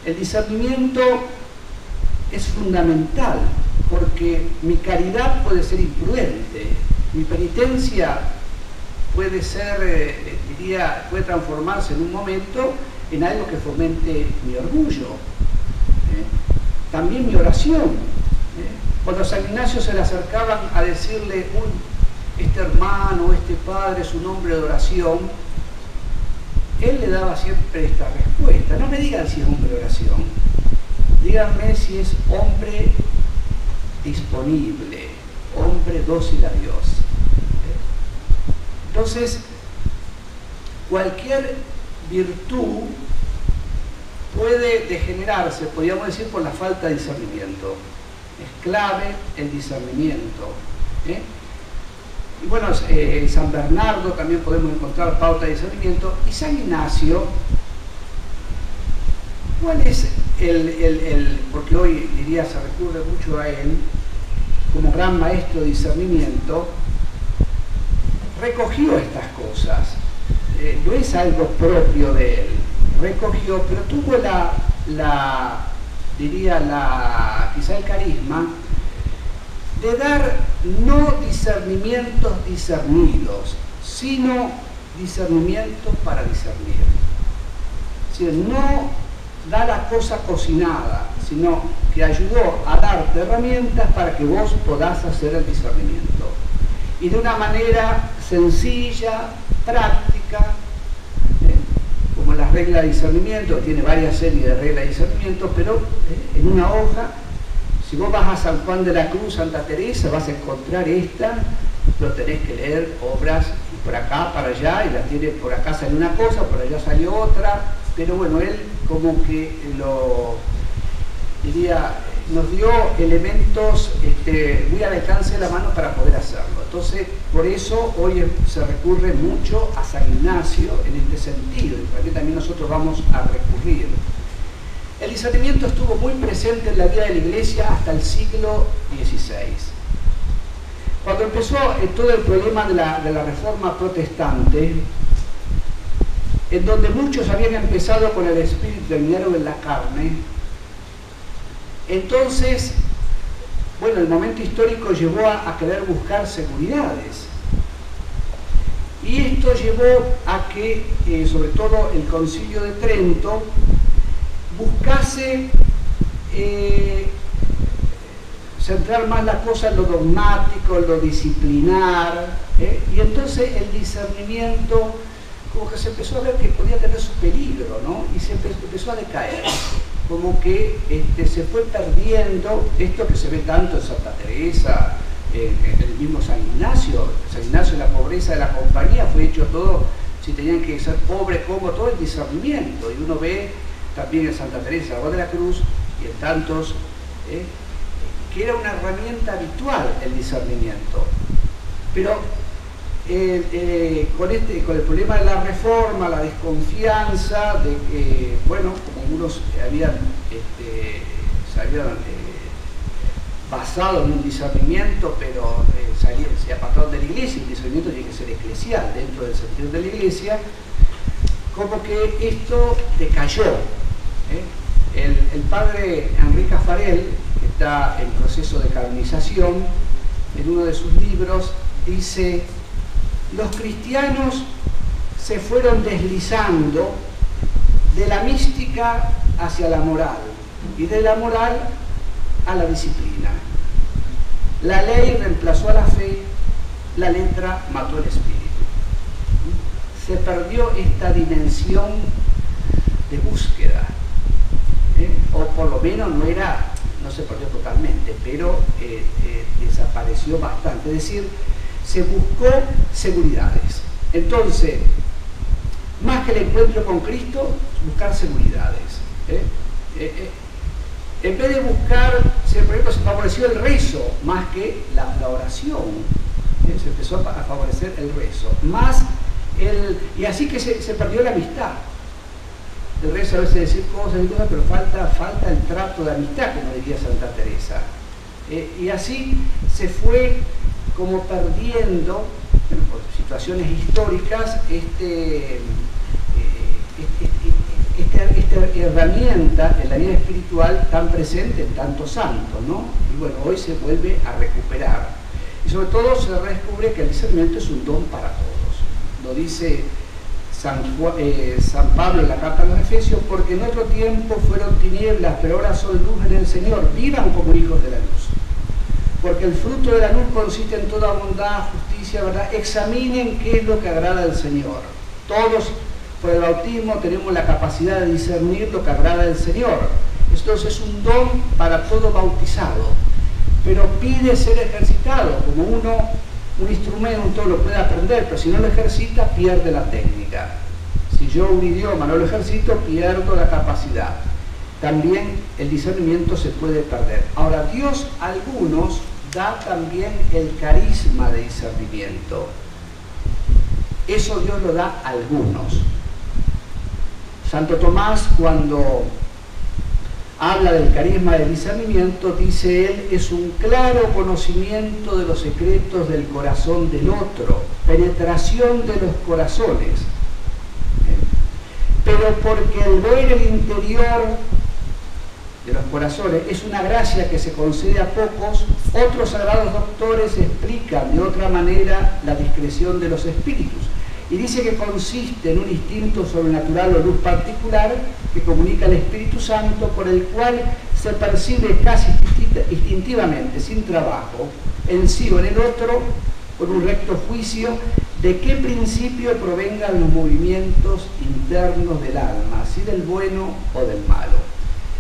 El discernimiento es fundamental, porque mi caridad puede ser imprudente, mi penitencia puede ser, puede transformarse en un momento en algo que fomente mi orgullo. También mi oración. Cuando a San Ignacio se le acercaban a decirle, este hermano, este padre es un hombre de oración, él le daba siempre esta respuesta: no me digan si es hombre de oración, díganme si es hombre disponible, hombre dócil a Dios. Entonces, cualquier virtud puede degenerarse, podríamos decir, por la falta de discernimiento. Es clave el discernimiento. Y bueno, en San Bernardo también podemos encontrar pauta de discernimiento. Y San Ignacio, ¿cuál es porque hoy diría se recurre mucho a él como gran maestro de discernimiento? Recogió estas cosas, no es algo propio de él, recogió, pero tuvo quizá el carisma de dar no discernimientos discernidos, sino discernimientos para discernir. Es decir, no da la cosa cocinada, sino que ayudó a darte herramientas para que vos podás hacer el discernimiento. Y de una manera sencilla, práctica, como las reglas de discernimiento, tiene varias series de reglas de discernimiento, pero en una hoja, si vos vas a San Juan de la Cruz, Santa Teresa, vas a encontrar esta, lo tenés que leer, obras, y por acá, para allá, y las tiene, por acá sale una cosa, por allá salió otra, pero bueno, él como que nos dio elementos muy al alcance de la mano para poder hacerlo. Entonces, por eso hoy se recurre mucho a San Ignacio en este sentido, y para que también nosotros vamos a recurrir. El discernimiento estuvo muy presente en la vida de la Iglesia hasta el siglo XVI. Cuando empezó todo el problema de la Reforma Protestante, en donde muchos habían empezado con el espíritu y terminaron en la carne, entonces, bueno, el momento histórico llevó a querer buscar seguridades. Y esto llevó a que, sobre todo el Concilio de Trento, buscase centrar más la cosa en lo dogmático, en lo disciplinar, y entonces el discernimiento como que se empezó a ver que podía tener su peligro, ¿no? Y se empezó a decaer, como que se fue perdiendo esto que se ve tanto en Santa Teresa, en el mismo San Ignacio. San Ignacio, la pobreza de la compañía, fue hecho todo, si tenían que ser pobres, como todo el discernimiento, y uno ve también en Santa Teresa de la Cruz y en tantos, que era una herramienta habitual el discernimiento. Pero con el problema de la reforma, la desconfianza de que, bueno, como algunos se habían basado en un discernimiento, pero se apartaron de la Iglesia, el discernimiento tiene que ser eclesial dentro del sentido de la Iglesia, como que esto decayó. El padre Enrique Farel, que está en proceso de canonización, en uno de sus libros dice: los cristianos se fueron deslizando de la mística hacia la moral y de la moral a la disciplina. La ley reemplazó a la fe, la letra mató el espíritu. Se perdió esta dimensión de búsqueda, o por lo menos no se perdió totalmente, pero desapareció bastante. Es decir, se buscó seguridades. Entonces, más que el encuentro con Cristo, buscar seguridades. En vez de buscar, por ejemplo, se favoreció el rezo más que la oración. Se empezó a favorecer el rezo. Y así que se perdió la amistad. El rezo a veces decir cosas y cosas, pero falta el trato de amistad, como diría Santa Teresa. Y así se fue como perdiendo, bueno, por situaciones históricas, esta herramienta en la vida espiritual tan presente en tantos santos, ¿no? Y bueno, hoy se vuelve a recuperar. Y sobre todo se redescubre que el discernimiento es un don para todos. Lo dice San Pablo en la carta a los Efesios: porque en otro tiempo fueron tinieblas, pero ahora son luz en el Señor. Vivan como hijos de la luz. Porque el fruto de la luz consiste en toda bondad, justicia, verdad. Examinen qué es lo que agrada al Señor. Todos, por el bautismo, tenemos la capacidad de discernir lo que agrada al Señor. Esto es un don para todo bautizado, pero pide ser ejercitado. Como un instrumento lo puede aprender, pero si no lo ejercita, pierde la técnica. Si yo un idioma no lo ejercito, pierdo la capacidad. También el discernimiento se puede perder. Ahora, Dios a algunos da también el carisma de discernimiento. Eso Dios lo da a algunos. Santo Tomás, cuando habla del carisma del discernimiento, dice él: es un claro conocimiento de los secretos del corazón del otro, penetración de los corazones. Pero porque el ver el interior de los corazones es una gracia que se concede a pocos, otros sagrados doctores explican de otra manera la discreción de los espíritus. y dice que consiste en un instinto sobrenatural o luz particular que comunica el Espíritu Santo, por el cual se percibe casi instintivamente, sin trabajo, en sí o en el otro, con un recto juicio, de qué principio provengan los movimientos internos del alma, si del bueno o del malo.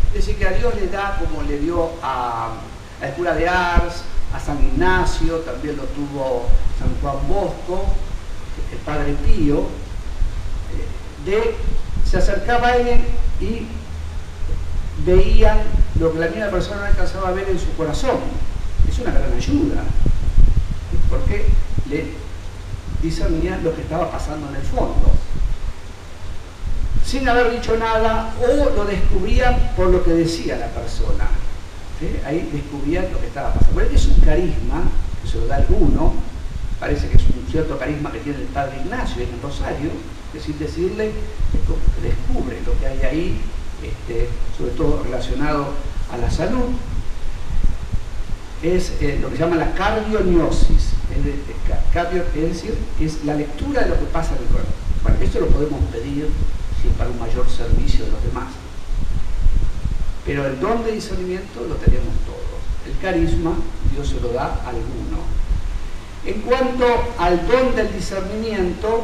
Es decir, que a Dios le da, como le dio al cura de Ars, a San Ignacio, también lo tuvo San Juan Bosco, el Padre Pío, se acercaba a alguien y veían lo que la misma persona no alcanzaba a ver en su corazón. Es una gran ayuda, porque le discernían lo que estaba pasando en el fondo, sin haber dicho nada, o lo descubrían por lo que decía la persona. ¿Sí? Ahí descubrían lo que estaba pasando. Bueno, es un carisma que se lo da alguno, parece que es un cierto carisma que tiene el Padre Ignacio en el Rosario, que sin decirle, descubre lo que hay ahí, sobre todo relacionado a la salud. Es lo que se llama la cardiognosis, es decir, es la lectura de lo que pasa en el cuerpo. Bueno, esto lo podemos pedir si es para un mayor servicio de los demás. Pero el don de discernimiento lo tenemos todos. El carisma, Dios se lo da a alguno. En cuanto al don del discernimiento,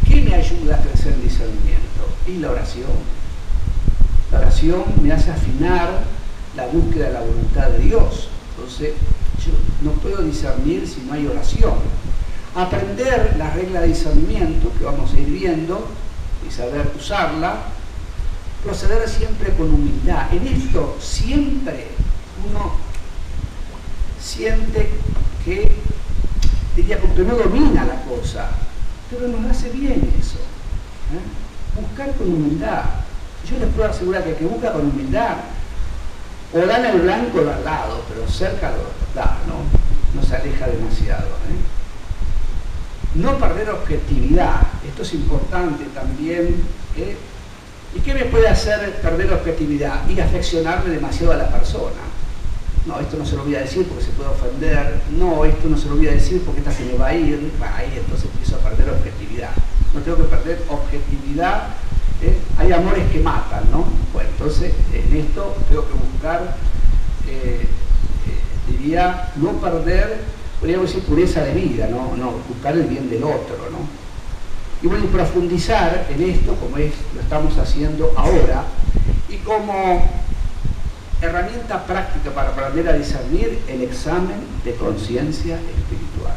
¿qué me ayuda a crecer en discernimiento? Y la oración. La oración me hace afinar la búsqueda de la voluntad de Dios. Entonces, yo no puedo discernir si no hay oración. Aprender la regla de discernimiento, que vamos a ir viendo, y saber usarla, proceder siempre con humildad. En esto siempre uno siente que, diría, como que no domina la cosa, pero nos hace bien eso. Buscar con humildad. Yo les puedo asegurar que el que busca con humildad, o dan el blanco o al lado, pero cerca lo da, no se aleja demasiado. No perder objetividad, esto es importante también. ¿Y qué me puede hacer perder objetividad? Y afeccionarme demasiado a la persona. No, esto no se lo voy a decir porque se puede ofender. No, esto no se lo voy a decir porque esta se me va a ir. Ahí entonces empiezo a perder objetividad. No tengo que perder objetividad. Hay amores que matan, ¿no? Bueno, entonces en esto tengo que buscar, diría, no perder, podríamos decir, pureza de vida, ¿no? Buscar el bien del otro, ¿no? Y bueno, y profundizar en esto, como lo estamos haciendo ahora, y como herramienta práctica para aprender a discernir, el examen de conciencia espiritual.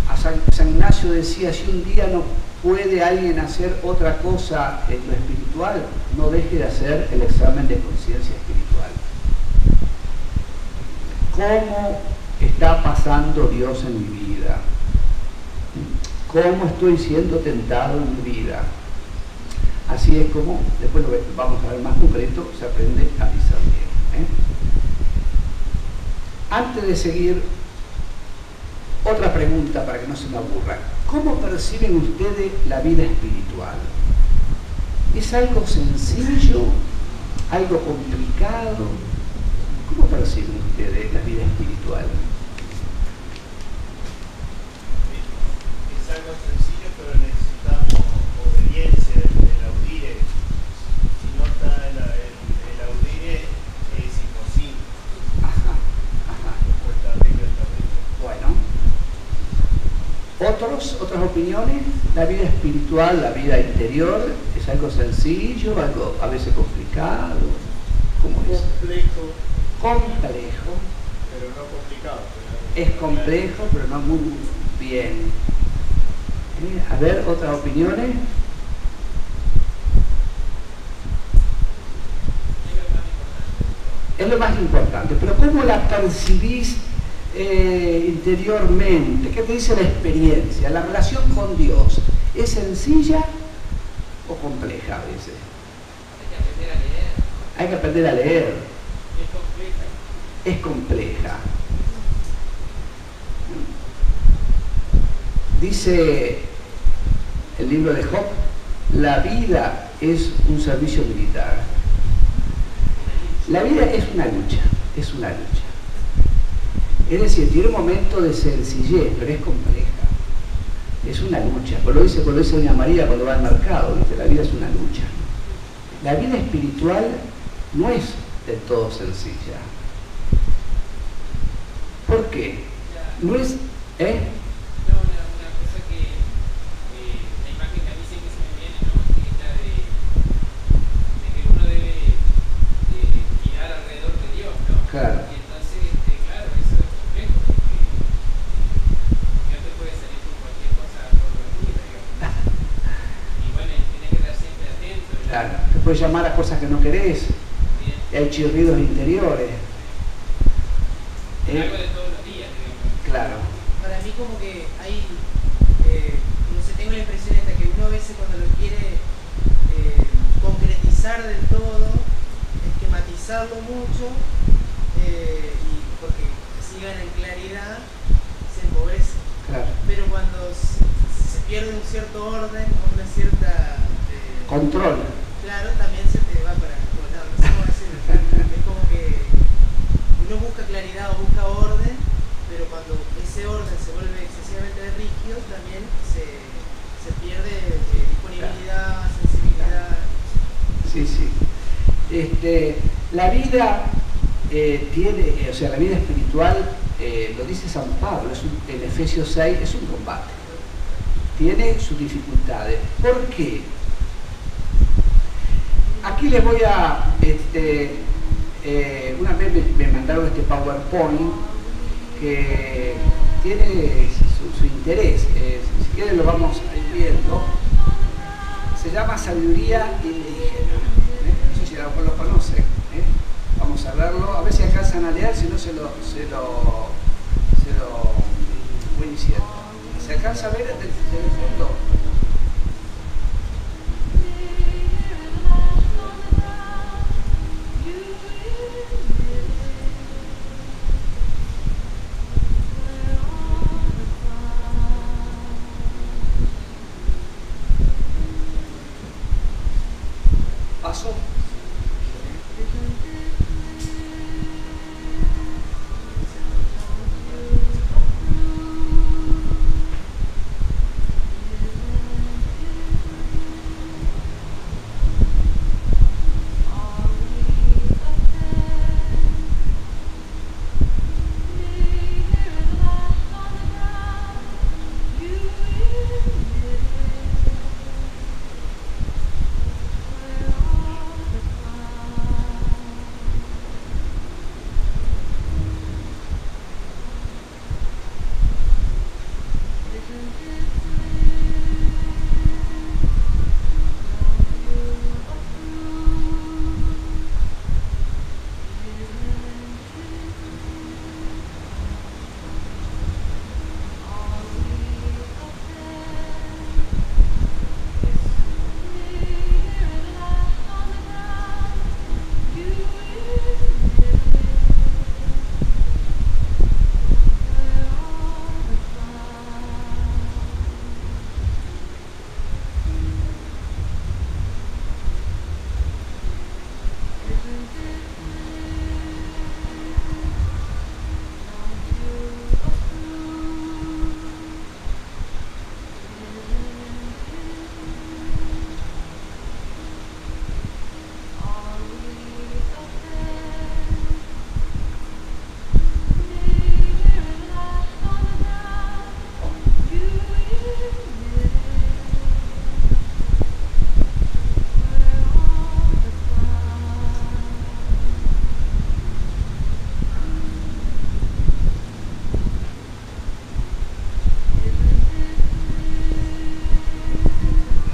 A San Ignacio decía, si un día no puede alguien hacer otra cosa en lo espiritual, no deje de hacer el examen de conciencia espiritual. ¿Cómo está pasando Dios en mi vida? ¿Cómo estoy siendo tentado en mi vida? Así es como, después lo vamos a ver más concreto, se aprende a discernir. Antes de seguir, otra pregunta para que no se me aburran. ¿Cómo perciben ustedes la vida espiritual? ¿Es algo sencillo? ¿Algo complicado? ¿Cómo perciben ustedes la vida espiritual? Es algo sencillo, pero necesitamos obediencia del audire. Si no está el audire, es imposible. Ajá. Bueno. ¿Otras opiniones? ¿La vida espiritual, la vida interior, es algo sencillo, algo a veces complicado? ¿Cómo es? Complejo. Pero no complicado. Es complejo, pero no muy bien. A ver, ¿otras opiniones? Es lo más importante, pero ¿cómo la percibís interiormente? ¿Qué te dice la experiencia? ¿La relación con Dios es sencilla o compleja a veces? Hay que aprender a leer. Es compleja. Dice el libro de Job, la vida es un servicio militar. La vida es una lucha, Es decir, tiene un momento de sencillez, pero es compleja. Es una lucha. Por lo dice doña María cuando va al mercado, ¿viste? La vida es una lucha. La vida espiritual no es del todo sencilla. ¿Por qué? No es... No, una cosa que la imagen que a mí siempre se me viene, ¿no? Que es la de que uno debe girar alrededor de Dios, ¿no? Claro. Y entonces, claro, eso es complejo, porque no te puede salir con cualquier cosa por la vida, digamos. Y bueno, tienes que estar siempre atento. Claro. Te puedes llamar a cosas que no querés. Bien. Y hay chirridos interiores. Algo de todos los días, digamos. Claro. Para mí como que hay, no sé, tengo la impresión esta que uno a veces cuando lo quiere concretizar del todo, esquematizarlo mucho, y porque sigan en claridad, se empobrece. Claro. Pero cuando se pierde un cierto orden, una cierta... Control. Claro, también se te va para todos lados. No sé cómo decirlo. Es como que uno busca claridad o busca orden, pero cuando ese orden se vuelve excesivamente rígido, también se pierde disponibilidad, sensibilidad. Sí, sí. La vida tiene, o sea, la vida espiritual, lo dice San Pablo, en Efesios 6, es un combate. Tiene sus dificultades. ¿Por qué? Aquí les voy a... una vez me mandaron este PowerPoint que tiene su interés. Si quieren lo vamos a ir viendo. Se llama Sabiduría Indígena. No sé si a lo mejor lo conocen. Vamos a verlo, a ver si alcanzan a leer, si no se lo voy diciendo. ¿Se alcanza a ver desde el fondo? ¿Paso?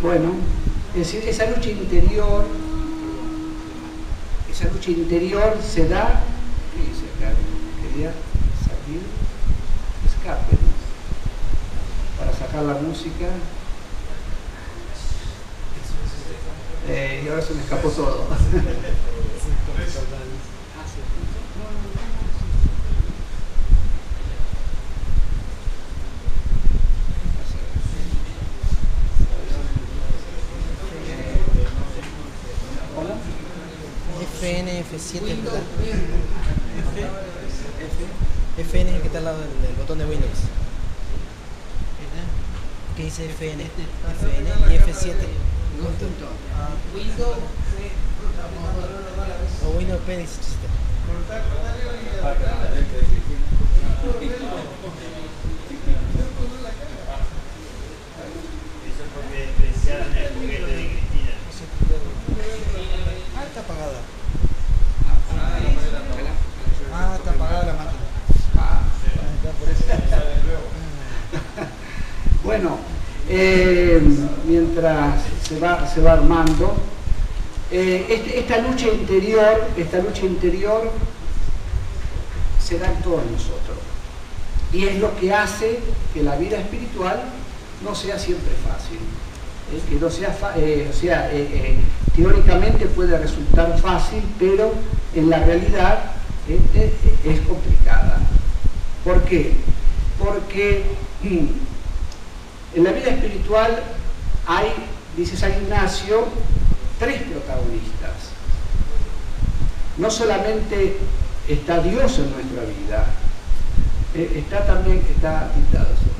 Bueno, es decir, esa lucha interior se da, ¿qué dice acá? Quería salir, escape, ¿no? Para sacar la música. Y ahora se me escapó todo. FN, F7, ¿verdad? FN es el que está al lado del botón de Windows. que dice FN y F7. Conjunto. Windows O Windows P 17. Eso porque despreciaron el juguete de Cristina. Ah, está apagada. Ah, está apagada la máquina. Está por eso. Bueno, mientras se va armando, esta lucha interior se da en todos nosotros. Y es lo que hace que la vida espiritual no sea siempre fácil. Que no sea, teóricamente puede resultar fácil, pero en la realidad es complicada. ¿Por qué? Porque en la vida espiritual hay, dice San Ignacio, 3 protagonistas. No solamente está Dios en nuestra vida, está pintado eso.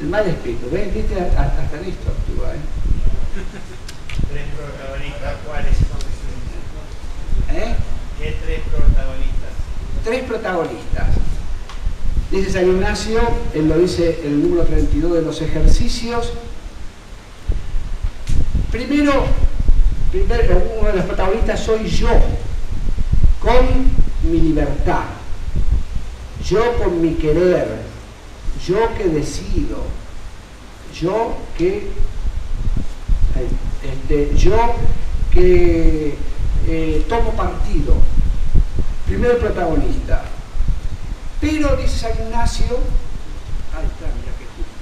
El mal espíritu, ¿ves? ¿Viste? Hasta en esto actúa, 3 protagonistas, ¿cuáles son? ¿Qué 3 protagonistas? 3 protagonistas. Dice San Ignacio, él lo dice en el número 32 de los ejercicios. Primero, uno de los protagonistas soy yo, con mi libertad, yo con mi querer, yo que decido, yo que tomo partido. Primer protagonista. Pero, dice San Ignacio, ahí está, mira que justo.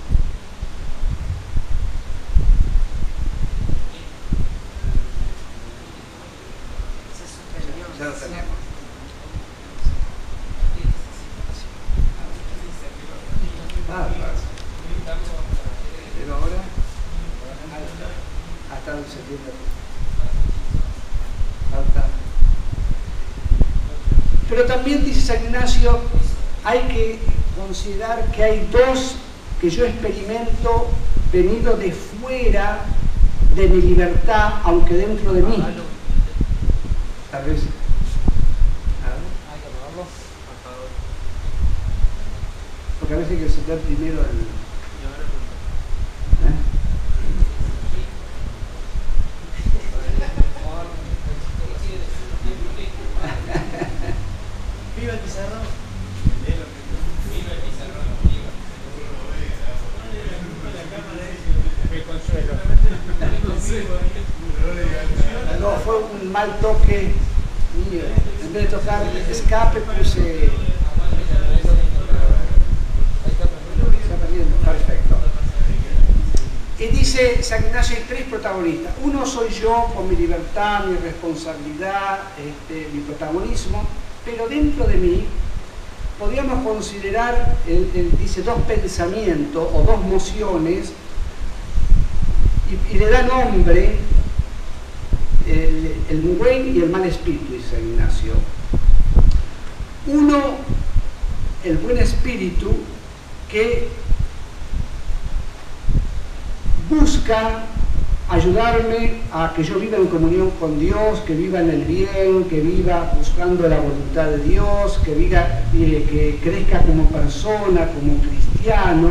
Ya lo tenemos. Pero ahora, ahí está. Hasta donde se entiende. Falta. Pero también, dice San Ignacio, hay que considerar que hay 2 que yo experimento venido de fuera de mi libertad, aunque dentro de mí. Tal vez. Porque a veces hay que sentar primero el... Viva el pizarrón. Viva el pizarrón. No, fue un mal toque mío. En vez de tocar escape, puse... Está perdiendo, perfecto. Y dice San Ignacio, hay 3 protagonistas. Uno soy yo, con mi libertad, mi responsabilidad, mi protagonismo, pero dentro de mí podríamos considerar, dice, 2 pensamientos o 2 mociones, y le da nombre el buen y el mal espíritu, dice San Ignacio. Uno, el buen espíritu, que busca ayudarme a que yo viva en comunión con Dios, que viva en el bien, que viva buscando la voluntad de Dios, que que crezca como persona, como cristiano.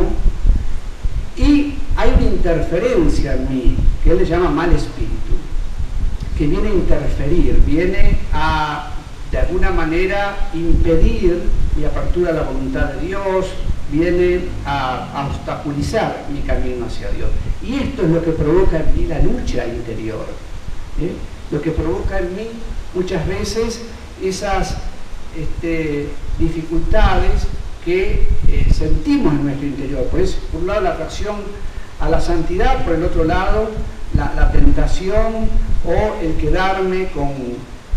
Y hay una interferencia en mí, que él le llama mal espíritu, que viene a interferir, viene a, de alguna manera, impedir mi apertura a la voluntad de Dios, viene a obstaculizar mi camino hacia Dios. Y esto es lo que provoca en mí la lucha interior, lo que provoca en mí muchas veces esas dificultades que sentimos en nuestro interior. Pues, por un lado, la atracción a la santidad, por el otro lado, la tentación o el quedarme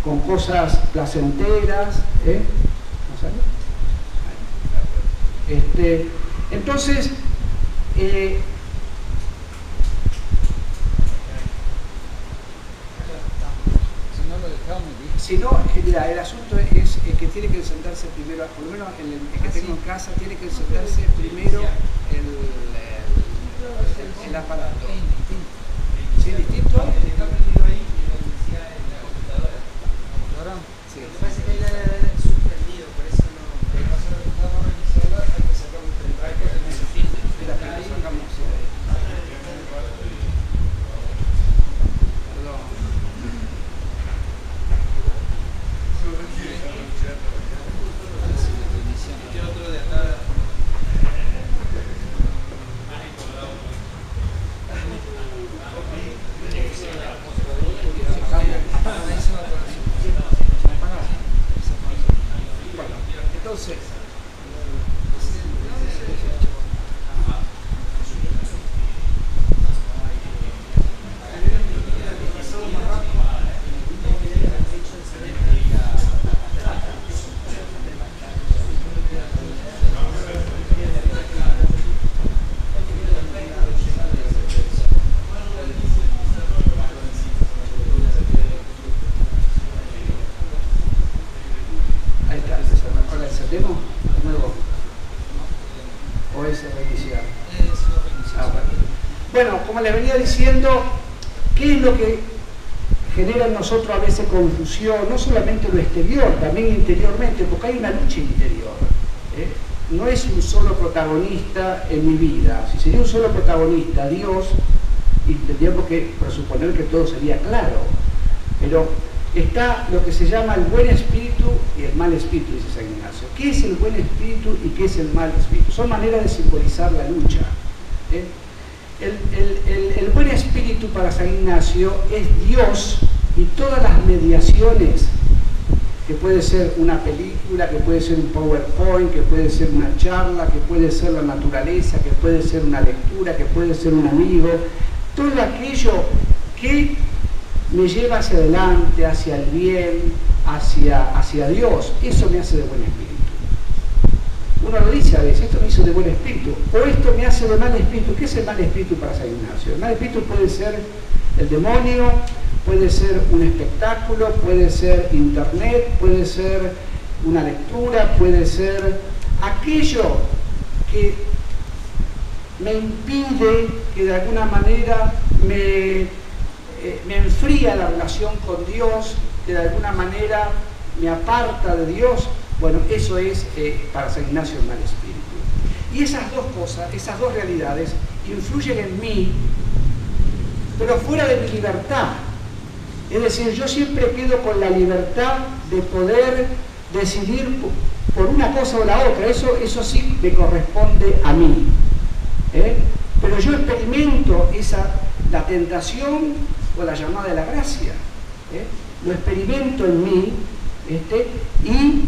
con cosas placenteras. ¿No sale? Entonces, Si no, mira, el asunto es que tiene que encenderse primero, por lo menos el que tengo en casa, tiene que encenderse primero el aparato. ¿Sí, distinto? Está prendido ahí y lo decía en la computadora. Sí. Lo que pasa es que ahí la es suspendido, por eso no. Espera, que lo sacamos de ahí. Perdón. Este otro de acá. Bueno, entonces, ahí está, ahora encendemos de nuevo. O es reiniciar. Ah, bueno, como les venía diciendo, ¿qué es lo que genera en nosotros a veces confusión? No solamente lo exterior, también interiormente, porque hay una lucha interior. No es un solo protagonista en mi vida. Si sería un solo protagonista, Dios, y tendríamos que presuponer que todo sería claro. Pero está lo que se llama el buen espíritu y el mal espíritu, dice San Ignacio. ¿Qué es el buen espíritu y qué es el mal espíritu? Son maneras de simbolizar la lucha. El buen espíritu para San Ignacio es Dios y todas las mediaciones, que puede ser una película, que puede ser un PowerPoint, que puede ser una charla, que puede ser la naturaleza, que puede ser una lectura, que puede ser un amigo, todo aquello que me lleva hacia adelante, hacia el bien, hacia Dios, eso me hace de buen espíritu. Uno lo dice a veces, esto me hizo de buen espíritu, o esto me hace de mal espíritu. ¿Qué es el mal espíritu para San Ignacio? El mal espíritu puede ser el demonio, puede ser un espectáculo, puede ser internet, puede ser una lectura, puede ser aquello que me impide, que de alguna manera me enfría la relación con Dios, que de alguna manera me aparta de Dios. Bueno, eso es para San Ignacio el mal espíritu. Y esas dos cosas, esas dos realidades, influyen en mí, pero fuera de mi libertad. Es decir, yo siempre quedo con la libertad de poder decidir por una cosa o la otra. Eso sí me corresponde a mí. Pero yo experimento la tentación o la llamada de la gracia. Lo experimento en mí, y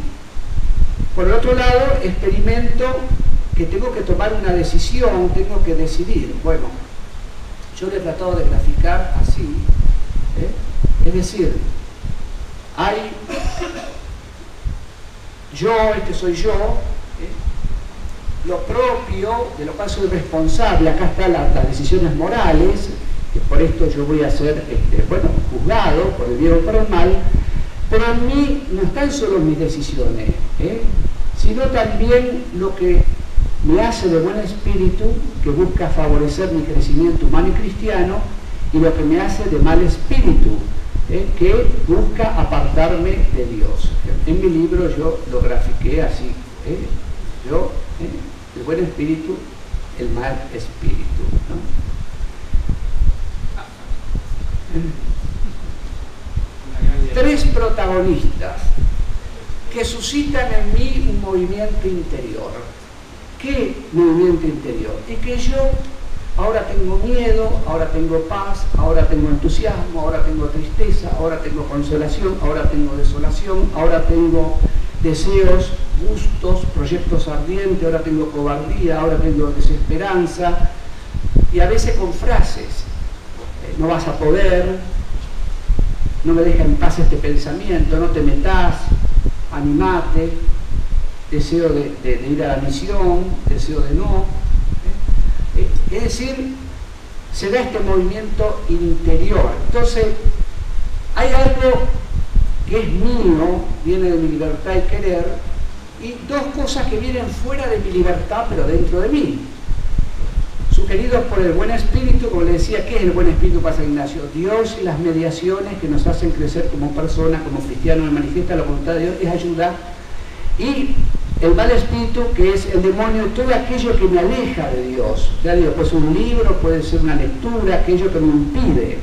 por el otro lado experimento que tengo que tomar una decisión, tengo que decidir. Bueno, yo le he tratado de graficar así, es decir, hay yo, soy yo, lo propio, de lo cual soy responsable. Acá están las decisiones morales, que por esto yo voy a ser juzgado por el bien o por el mal, pero en mí no están solo mis decisiones, sino también lo que me hace de buen espíritu, que busca favorecer mi crecimiento humano y cristiano, y lo que me hace de mal espíritu, que busca apartarme de Dios. En mi libro yo lo grafiqué así, el buen espíritu, el mal espíritu, ¿no? Tres protagonistas que suscitan en mí un movimiento interior. ¿Qué movimiento interior? Es que yo ahora tengo miedo, ahora tengo paz, ahora tengo entusiasmo, ahora tengo tristeza, ahora tengo consolación, ahora tengo desolación, ahora tengo deseos, gustos, proyectos ardientes, ahora tengo cobardía, ahora tengo desesperanza, y a veces con frases, no vas a poder, no me deja en paz este pensamiento, no te metas, animate, deseo de ir a la misión, deseo de no. Es decir, se da este movimiento interior. Entonces, hay algo que es mío, viene de mi libertad y querer, y dos cosas que vienen fuera de mi libertad, pero dentro de mí. Sugeridos por el buen espíritu, como le decía, ¿qué es el buen espíritu para San Ignacio? Dios y las mediaciones que nos hacen crecer como personas, como cristianos, me manifiesta la voluntad de Dios, es ayuda. Y el mal espíritu, que es el demonio, todo aquello que me aleja de Dios. Ya digo, puede ser un libro, puede ser una lectura, aquello que me impide.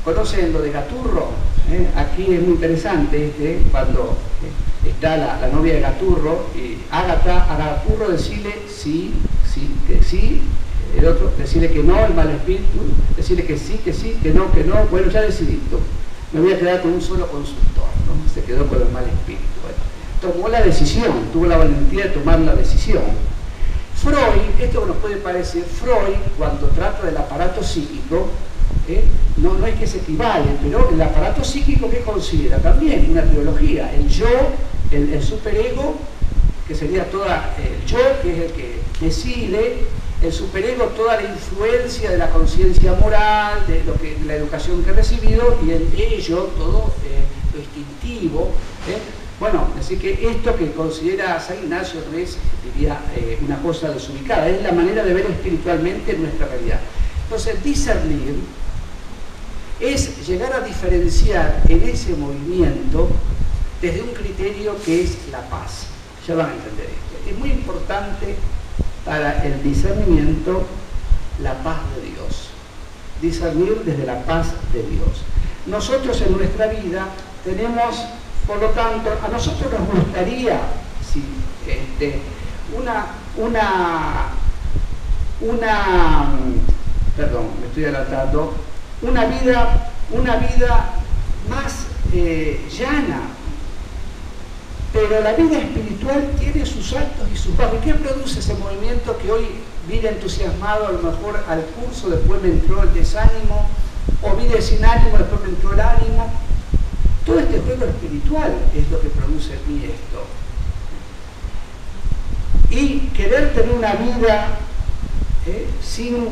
¿Conocen lo de Gaturro? Aquí es muy interesante, cuando está la novia de Gaturro, y Ágata, a Gaturro decirle sí, que sí, el otro decirle que no, el mal espíritu, decirle que sí, que no, bueno, ya decidí, me voy a quedar con un solo consultor, ¿no? Se quedó con el mal espíritu. Bueno, tomó la decisión, tuvo la valentía de tomar la decisión. Freud, esto nos puede parecer, Freud, cuando trata del aparato psíquico, no es que se equivale, pero el aparato psíquico, ¿qué considera? También una teología, el yo, el superego, que sería toda el yo, que es el que decide, el superego, toda la influencia de la conciencia moral, de la educación que he recibido, y en ello todo lo instintivo. Bueno, así que esto que considera San Ignacio no es, diría, una cosa desubicada, es la manera de ver espiritualmente nuestra realidad. Entonces, discernir es llegar a diferenciar en ese movimiento desde un criterio que es la paz. Ya van a entender esto. Es muy importante para el discernimiento la paz de Dios. Discernir desde la paz de Dios. Nosotros en nuestra vida tenemos, por lo tanto, a nosotros nos gustaría si, perdón, me estoy adelantando, una vida más llana, pero la vida espiritual tiene sus altos y sus bajos. ¿Qué produce ese movimiento que hoy vine entusiasmado a lo mejor al curso, después me entró el desánimo, o vine sin ánimo, después me entró el ánimo? Todo este juego espiritual es lo que produce en mí esto. Y querer tener una vida sin